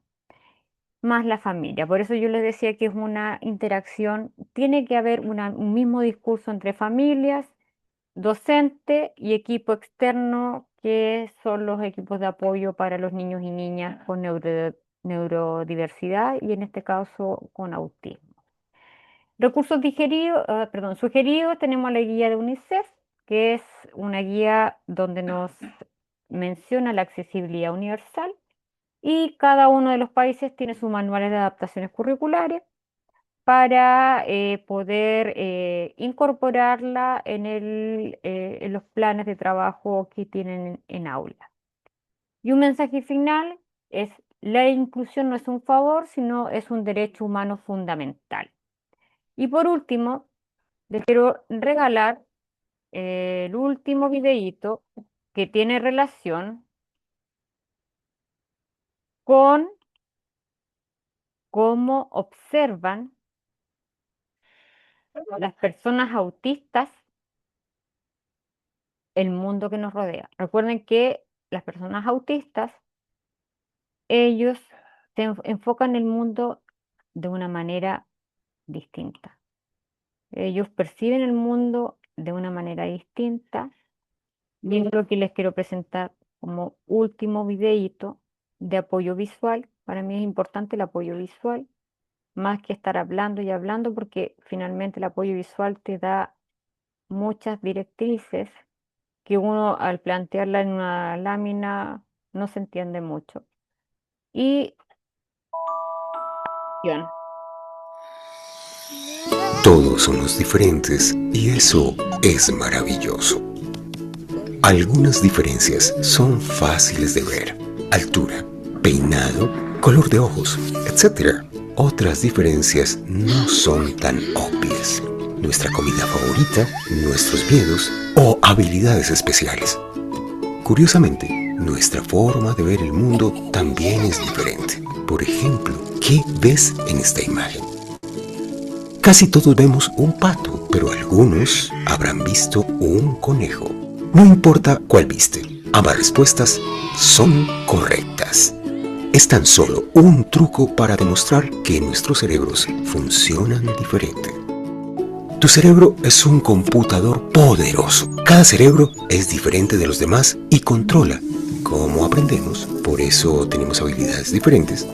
más la familia. Por eso yo les decía que es una interacción, tiene que haber un mismo discurso entre familias, docente y equipo externo, que son los equipos de apoyo para los niños y niñas con neurodiversidad y en este caso con autismo. Recursos sugeridos, tenemos la guía de UNICEF, que es una guía donde nos menciona la accesibilidad universal, y cada uno de los países tiene sus manuales de adaptaciones curriculares para poder incorporarla en los planes de trabajo que tienen en aula. Y un mensaje final es: la inclusión no es un favor, sino es un derecho humano fundamental. Y por último, les quiero regalar el último videíto que tiene relación con cómo observan las personas autistas el mundo que nos rodea. Recuerden que las personas autistas, ellos se enfocan el mundo de una manera distinta. Ellos perciben el mundo de una manera distinta, y es lo que les quiero presentar como último videíto de apoyo visual. Para mí es importante el apoyo visual, más que estar hablando y hablando, porque finalmente el apoyo visual te da muchas directrices que uno al plantearla en una lámina no se entiende mucho. Y todos somos diferentes y eso es maravilloso. Algunas diferencias son fáciles de ver: altura, peinado, color de ojos, etc. Otras diferencias no son tan obvias: nuestra comida favorita, nuestros miedos o habilidades especiales. Curiosamente, nuestra forma de ver el mundo también es diferente. Por ejemplo, ¿qué ves en esta imagen? Casi todos vemos un pato, pero algunos habrán visto un conejo. No importa cuál viste, ambas respuestas son correctas. Es tan solo un truco para demostrar que nuestros cerebros funcionan diferente. Tu cerebro es un computador poderoso. Cada cerebro es diferente de los demás y controla cómo aprendemos, por eso tenemos habilidades diferentes.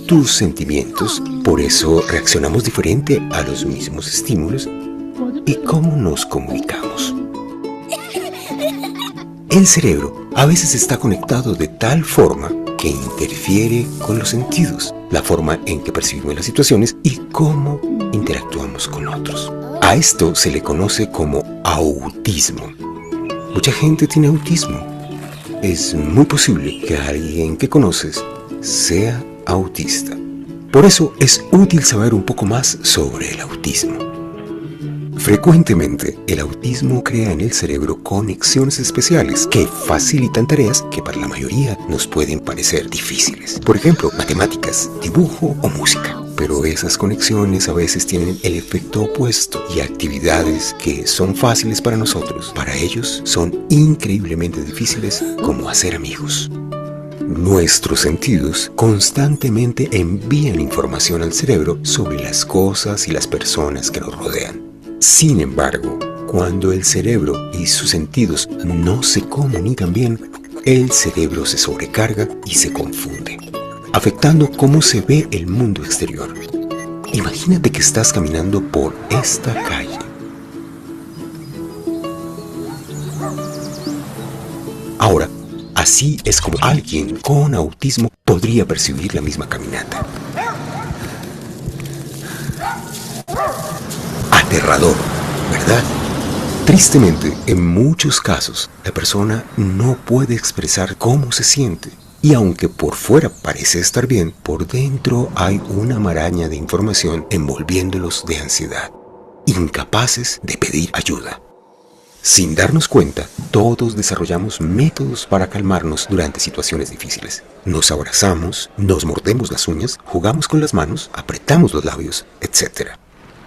Tus sentimientos, por eso reaccionamos diferente a los mismos estímulos, y cómo nos comunicamos. El cerebro a veces está conectado de tal forma que interfiere con los sentidos, la forma en que percibimos las situaciones y cómo interactuamos con otros. A esto se le conoce como autismo. Mucha gente tiene autismo. Es muy posible que alguien que conoces sea autista. Por eso es útil saber un poco más sobre el autismo. Frecuentemente, el autismo crea en el cerebro conexiones especiales que facilitan tareas que para la mayoría nos pueden parecer difíciles. Por ejemplo, matemáticas, dibujo o música. Pero esas conexiones a veces tienen el efecto opuesto, y actividades que son fáciles para nosotros, para ellos son increíblemente difíciles, como hacer amigos. Nuestros sentidos constantemente envían información al cerebro sobre las cosas y las personas que nos rodean. Sin embargo, cuando el cerebro y sus sentidos no se comunican bien, el cerebro se sobrecarga y se confunde, afectando cómo se ve el mundo exterior. Imagínate que estás caminando por esta calle. Ahora, así es como alguien con autismo podría percibir la misma caminata. aterrador, ¿verdad? Tristemente, en muchos casos, la persona no puede expresar cómo se siente. Y aunque por fuera parece estar bien, por dentro hay una maraña de información envolviéndolos de ansiedad, incapaces de pedir ayuda. Sin darnos cuenta, todos desarrollamos métodos para calmarnos durante situaciones difíciles. Nos abrazamos, nos mordemos las uñas, jugamos con las manos, apretamos los labios, etc.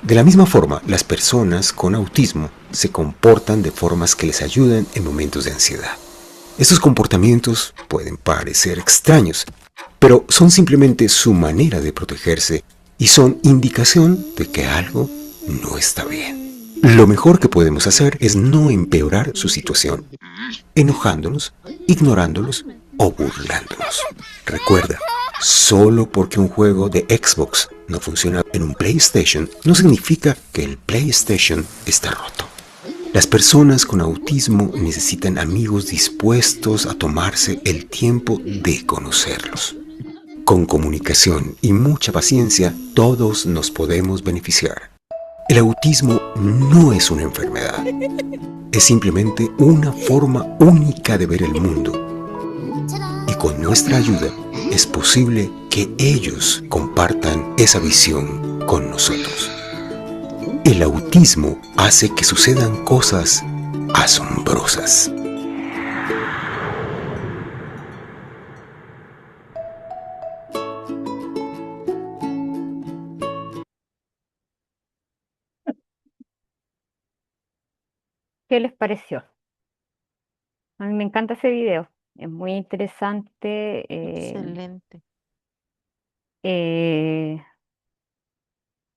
De la misma forma, las personas con autismo se comportan de formas que les ayudan en momentos de ansiedad. Estos comportamientos pueden parecer extraños, pero son simplemente su manera de protegerse y son indicación de que algo no está bien. Lo mejor que podemos hacer es no empeorar su situación, enojándonos, ignorándolos o burlándonos. Recuerda, solo porque un juego de Xbox no funciona en un PlayStation, no significa que el PlayStation está roto. Las personas con autismo necesitan amigos dispuestos a tomarse el tiempo de conocerlos. Con comunicación y mucha paciencia, todos nos podemos beneficiar. El autismo no es una enfermedad, es simplemente una forma única de ver el mundo. Y con nuestra ayuda es posible que ellos compartan esa visión con nosotros. El autismo hace que sucedan cosas asombrosas. ¿Qué les pareció? A mí me encanta ese video. Es muy interesante. Excelente.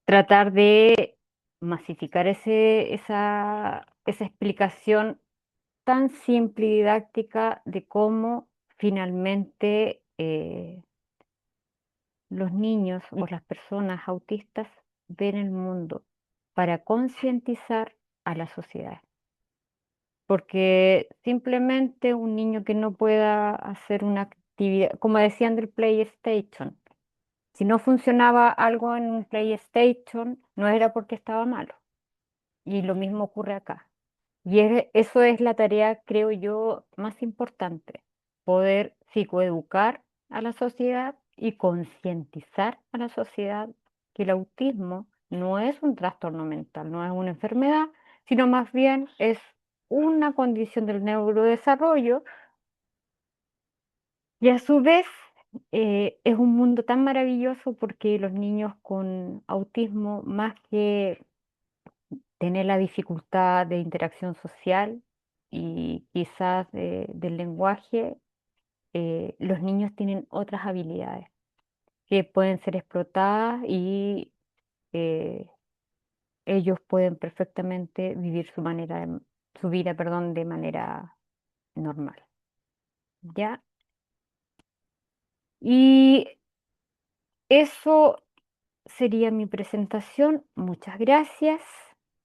Tratar de masificar esa explicación tan simple y didáctica de cómo finalmente los niños o las personas autistas ven el mundo para concientizar a la sociedad. Porque simplemente un niño que no pueda hacer una actividad, como decían del PlayStation, si no funcionaba algo en un PlayStation, no era porque estaba malo. Y lo mismo ocurre acá. Y eso es la tarea, creo yo, más importante, poder psicoeducar a la sociedad y concientizar a la sociedad que el autismo no es un trastorno mental, no es una enfermedad, sino más bien es una condición del neurodesarrollo y a su vez es un mundo tan maravilloso porque los niños con autismo, más que tener la dificultad de interacción social y quizás del lenguaje, los niños tienen otras habilidades que pueden ser explotadas y eh, ellos pueden perfectamente vivir su vida, perdón, de manera normal. ¿Ya? Y eso sería mi presentación. Muchas gracias.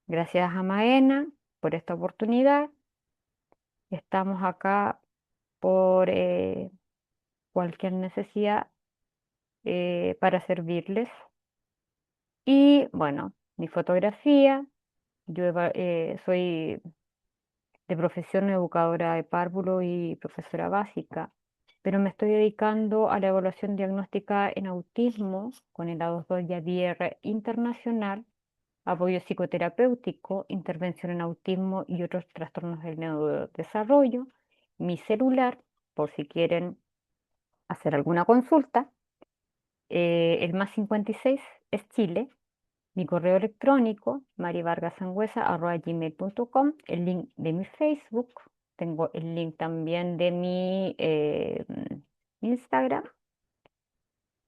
Gracias a Maena por esta oportunidad. Estamos acá por cualquier necesidad para servirles. Y bueno, mi fotografía. Yo soy de profesión educadora de párvulo y profesora básica, pero me estoy dedicando a la evaluación diagnóstica en autismo con el A22 YADIER internacional, apoyo psicoterapéutico, intervención en autismo y otros trastornos del neurodesarrollo. Mi celular, por si quieren hacer alguna consulta, el +56 es Chile. Mi correo electrónico, marivargasangüesa@gmail.com, el link de mi Facebook, tengo el link también de mi Instagram,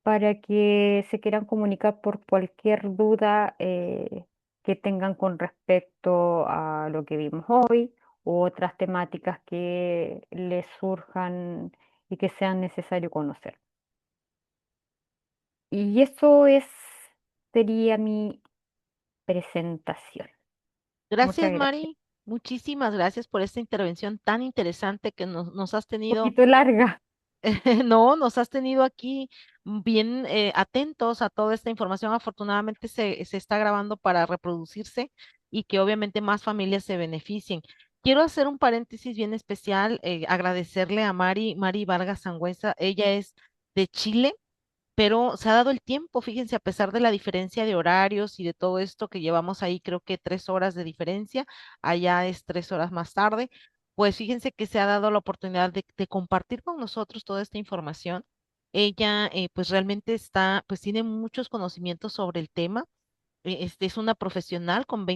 para que se quieran comunicar por cualquier duda que tengan con respecto a lo que vimos hoy u otras temáticas que les surjan y que sean necesario conocer. Y eso sería mi presentación. Gracias, Muchas gracias. Mari. Muchísimas gracias por esta intervención tan interesante que nos has Un tenido. poquito larga. No, nos has tenido aquí bien atentos a toda esta información. Afortunadamente se está grabando para reproducirse y que obviamente más familias se beneficien. Quiero hacer un paréntesis bien especial, agradecerle a Mari Vargas Sangüesa. Ella es de Chile, pero se ha dado el tiempo, fíjense, a pesar de la diferencia de horarios y de todo esto que llevamos ahí, creo que 3 horas de diferencia, allá es 3 horas más tarde, pues fíjense que se ha dado la oportunidad de compartir con nosotros toda esta información. Ella, pues realmente pues tiene muchos conocimientos sobre el tema. Es una profesional con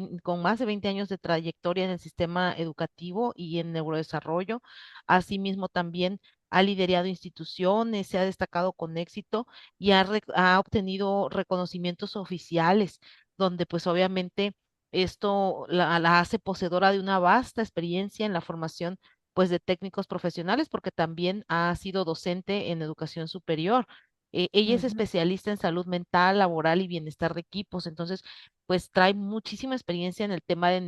más de 20 años de trayectoria en el sistema educativo y en neurodesarrollo. Asimismo, también ha liderado instituciones, se ha destacado con éxito y ha obtenido reconocimientos oficiales, donde pues obviamente esto la hace poseedora de una vasta experiencia en la formación pues de técnicos profesionales, porque también ha sido docente en educación superior. Ella es Ujú. especialista en salud mental, laboral y bienestar de equipos, entonces, pues trae muchísima experiencia en el tema de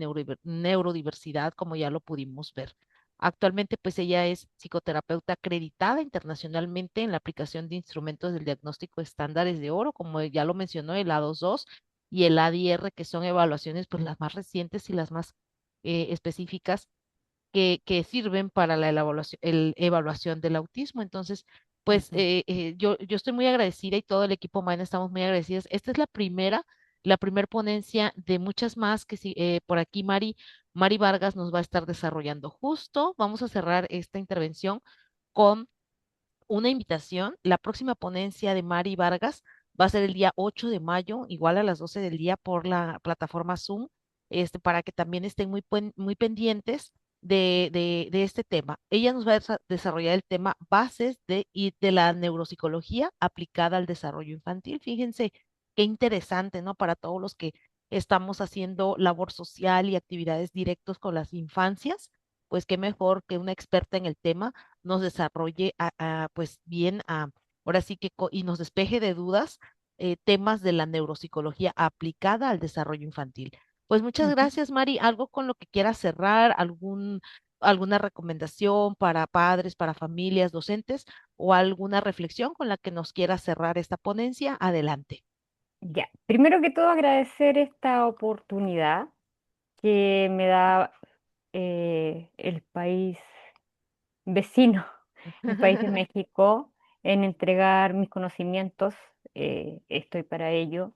neurodiversidad, como ya lo pudimos ver. Actualmente, pues ella es psicoterapeuta acreditada internacionalmente en la aplicación de instrumentos del diagnóstico estándares de oro, como ya lo mencionó, el A22 y el ADR, que son evaluaciones, pues las más recientes y las más específicas que sirven para la evaluación del autismo. Entonces, pues Ujú. yo estoy muy agradecida y todo el equipo MAEN estamos muy agradecidas. Esta es la primer ponencia de muchas más que por aquí Mari Vargas nos va a estar desarrollando. Justo vamos a cerrar esta intervención con una invitación. La próxima ponencia de Mari Vargas va a ser el día 8 de mayo, igual a las 12 del día por la plataforma Zoom, para que también estén muy pendientes de este tema. Ella nos va a desarrollar el tema bases de la neuropsicología aplicada al desarrollo infantil. Fíjense qué interesante, ¿no? Para todos los que estamos haciendo labor social y actividades directos con las infancias, pues qué mejor que una experta en el tema nos desarrolle pues bien, ahora sí que, y nos despeje de dudas temas de la neuropsicología aplicada al desarrollo infantil. Pues muchas Ujú. gracias, Mari. ¿Algo con lo que quieras cerrar? ¿Alguna recomendación para padres, para familias, docentes o alguna reflexión con la que nos quieras cerrar esta ponencia? Adelante. Ya, primero que todo agradecer esta oportunidad que me da el país vecino, el país de México, en entregar mis conocimientos. Estoy para ello.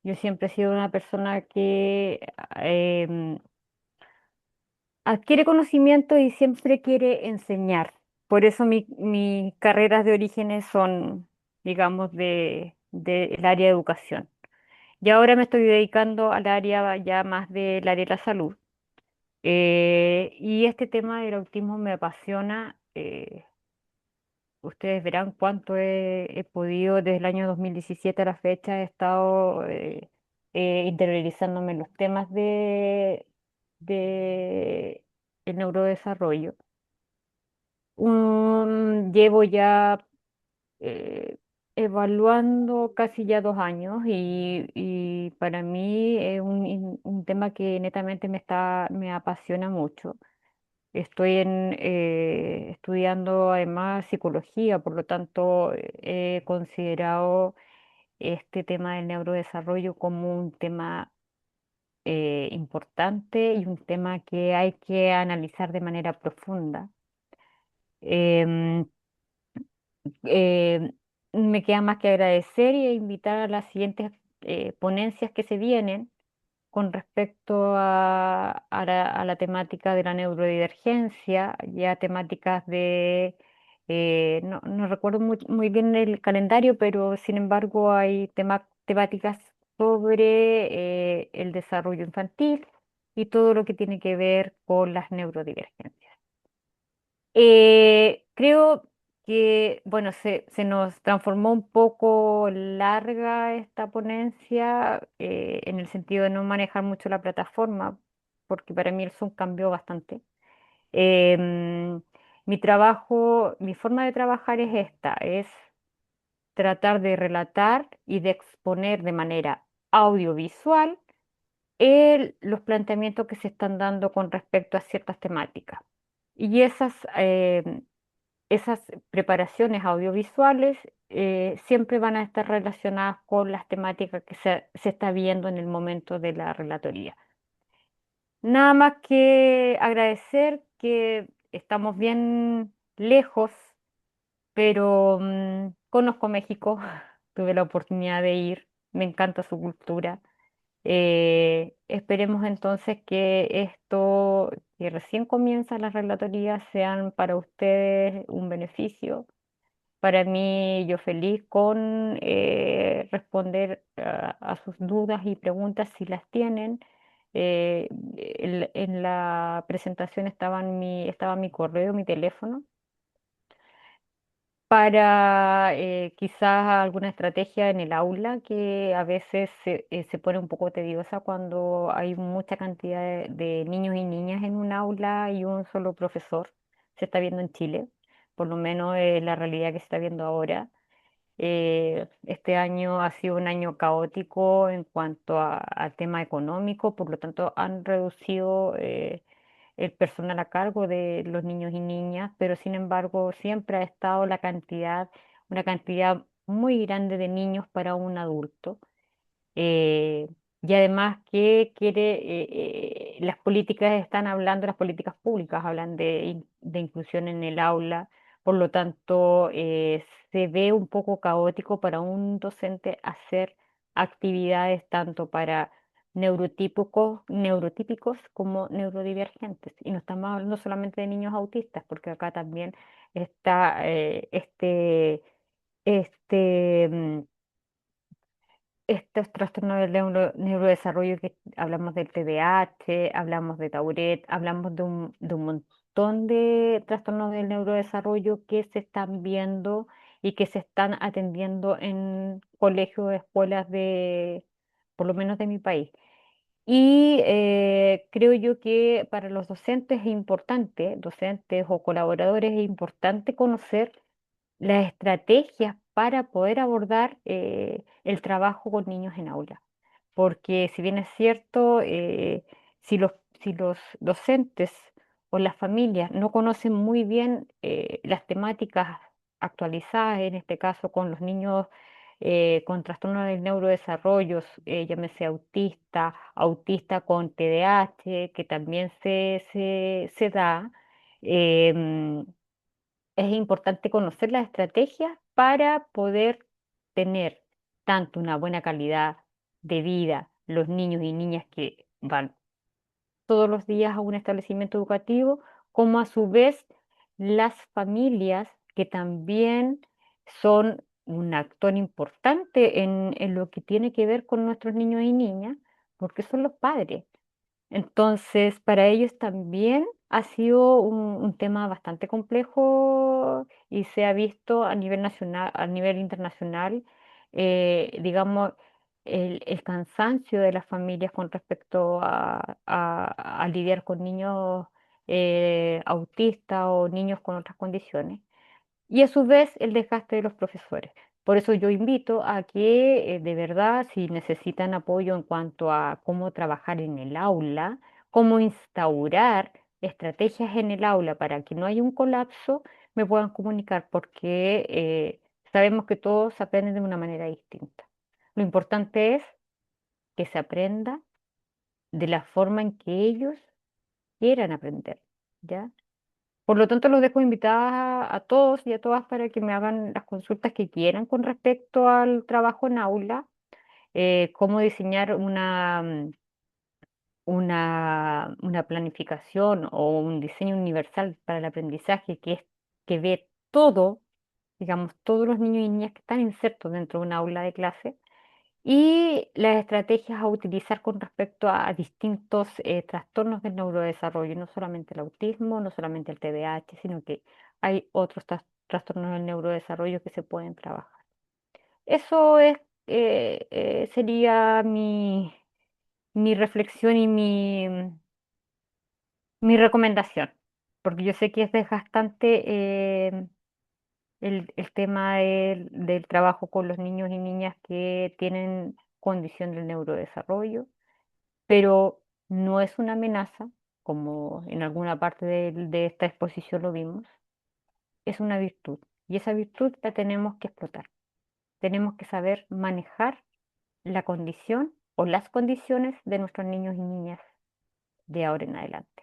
Yo siempre he sido una persona que adquiere conocimiento y siempre quiere enseñar. Por eso mis carreras de orígenes son, digamos, del área de educación. Y ahora me estoy dedicando al área ya más del área de la salud. Y este tema del autismo me apasiona. Ustedes verán cuánto he podido desde el año 2017 a la fecha, he estado interiorizándome en los temas de el neurodesarrollo. Llevo ya eh, evaluando casi ya 2 años y para mí es un tema que netamente me apasiona mucho. Estoy estudiando además psicología, por lo tanto he considerado este tema del neurodesarrollo como un tema importante y un tema que hay que analizar de manera profunda. Em, eh, Me queda más que agradecer y invitar a las siguientes ponencias que se vienen con respecto a la temática de la neurodivergencia, ya temáticas no recuerdo muy bien el calendario, pero sin embargo hay temáticas sobre el desarrollo infantil y todo lo que tiene que ver con las neurodivergencias. Creo que, bueno, se nos transformó un poco larga esta ponencia en el sentido de no manejar mucho la plataforma, porque para mí el Zoom cambió bastante. Em, mi forma de trabajar es esta, es tratar de relatar y de exponer de manera audiovisual los planteamientos que se están dando con respecto a ciertas temáticas. Y esas esas preparaciones audiovisuales siempre van a estar relacionadas con las temáticas que se está viendo en el momento de la relatoría. Nada más que agradecer que estamos bien lejos, pero conozco México, tuve la oportunidad de ir, me encanta su cultura. Esperemos entonces que esto, que recién comienza la relatoría, sean para ustedes un beneficio. Para mí, yo feliz con responder a sus dudas y preguntas si las tienen. En la presentación estaba mi correo, mi teléfono, para quizás alguna estrategia en el aula que a veces se pone un poco tediosa cuando hay mucha cantidad de niños y niñas en un aula y un solo profesor. Se está viendo en Chile, por lo menos es la realidad que se está viendo ahora. Este año ha sido un año caótico en cuanto al tema económico, por lo tanto han reducido el personal a cargo de los niños y niñas, pero sin embargo siempre ha estado una cantidad muy grande de niños para un adulto. Eh, y además que las políticas están hablando, las políticas públicas hablan de inclusión en el aula, por lo tanto se ve un poco caótico para un docente hacer actividades tanto para neurotípicos como neurodivergentes. Y no estamos hablando solamente de niños autistas, porque acá también está este estos trastornos del neurodesarrollo que hablamos del TDAH, hablamos de Tourette, hablamos de un montón de trastornos del neurodesarrollo que se están viendo y que se están atendiendo en colegios, escuelas por lo menos de mi país. Y creo yo que para los docentes es importante, docentes o colaboradores, es importante conocer las estrategias para poder abordar el trabajo con niños en aula. Porque si bien es cierto, si si los docentes o las familias no conocen muy bien las temáticas actualizadas, en este caso con los niños con trastorno del neurodesarrollo, llámese autista, autista con TDAH, que también se da, em, es importante conocer las estrategias para poder tener tanto una buena calidad de vida, los niños y niñas que van todos los días a un establecimiento educativo, como a su vez las familias que también son un actor importante en lo que tiene que ver con nuestros niños y niñas, porque son los padres. Entonces, para ellos también ha sido un tema bastante complejo y se ha visto a nivel nacional, a nivel internacional, digamos, el cansancio de las familias con respecto a lidiar con niños autistas o niños con otras condiciones y a su vez el desgaste de los profesores. Por eso yo invito a que de verdad, si necesitan apoyo en cuanto a cómo trabajar en el aula, cómo instaurar estrategias en el aula para que no haya un colapso, me puedan comunicar porque sabemos que todos aprenden de una manera distinta. Lo importante es que se aprenda de la forma en que ellos quieran aprender, ¿ya? Por lo tanto, los dejo invitadas a todos y a todas para que me hagan las consultas que quieran con respecto al trabajo en aula, cómo diseñar una planificación o un diseño universal para el aprendizaje que ve todo, digamos, todos los niños y niñas que están insertos dentro de una aula de clase y las estrategias a utilizar con respecto a distintos trastornos del neurodesarrollo, no solamente el autismo, no solamente el TDAH, sino que hay otros trastornos del neurodesarrollo que se pueden trabajar. Eso sería mi reflexión y mi recomendación, porque yo sé que es desgastante el tema del trabajo con los niños y niñas que tienen condición del neurodesarrollo, pero no es una amenaza, como en alguna parte de esta exposición lo vimos. es una virtud y esa virtud la tenemos que explotar. Tenemos que saber manejar la condición o las condiciones de nuestros niños y niñas de ahora en adelante.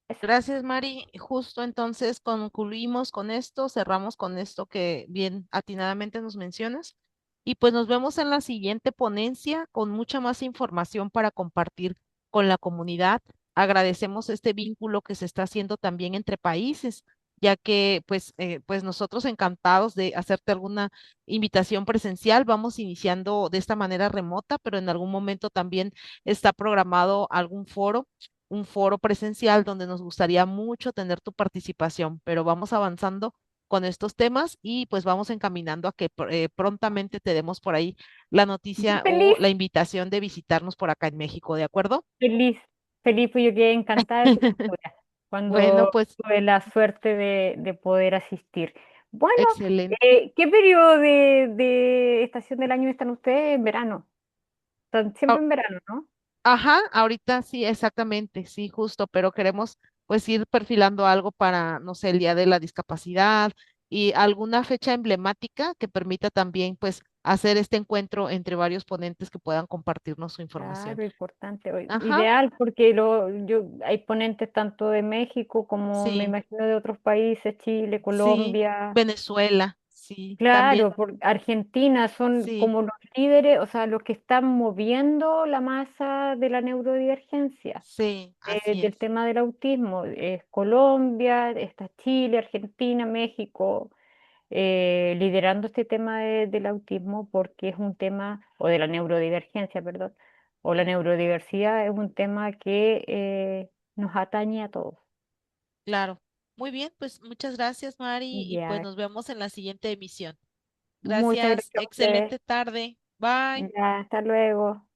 Eso. Gracias, Mari. Justo entonces concluimos con esto, cerramos con esto que bien atinadamente nos mencionas. Y pues nos vemos en la siguiente ponencia con mucha más información para compartir con la comunidad. Agradecemos este vínculo que se está haciendo también entre países, ya que pues nosotros encantados de hacerte alguna invitación presencial. Vamos iniciando de esta manera remota, pero en algún momento también está programado algún foro, un foro presencial donde nos gustaría mucho tener tu participación, pero vamos avanzando con estos temas y pues vamos encaminando a que prontamente te demos por ahí la Yo noticia o feliz, la invitación de visitarnos por acá en México, ¿de acuerdo? feliz, feliz, pues yo quedé encantada de tu postura Bueno, cuando pues tuve la suerte de poder asistir. Bueno, excelente. ¿qué periodo de estación del año están ustedes? En verano. Están Ah, siempre en verano, ¿no? ajá, ahorita sí, exactamente, sí, justo, pero queremos pues ir perfilando algo para, no sé, el Día de la Discapacidad y alguna fecha emblemática que permita también pues hacer este encuentro entre varios ponentes que puedan compartirnos su información. Claro, importante. Ajá, Ideal porque hay ponentes tanto de México como me sí, imagino de otros países, Chile, sí, Colombia. Venezuela, sí, también, Claro, por Argentina son sí, como los líderes, o sea, los que están moviendo la masa de la neurodivergencia, sí, así del es, tema del autismo. Es Colombia, está Chile, Argentina, México, liderando este tema del autismo porque es un tema, o de la neurodivergencia, perdón, o la neurodiversidad es un tema que nos atañe a todos. claro. Muy bien, pues muchas gracias, Mari, y pues Ya, nos vemos en la siguiente emisión. muchas Gracias, gracias a ustedes. excelente tarde. Bye. Ya, hasta luego.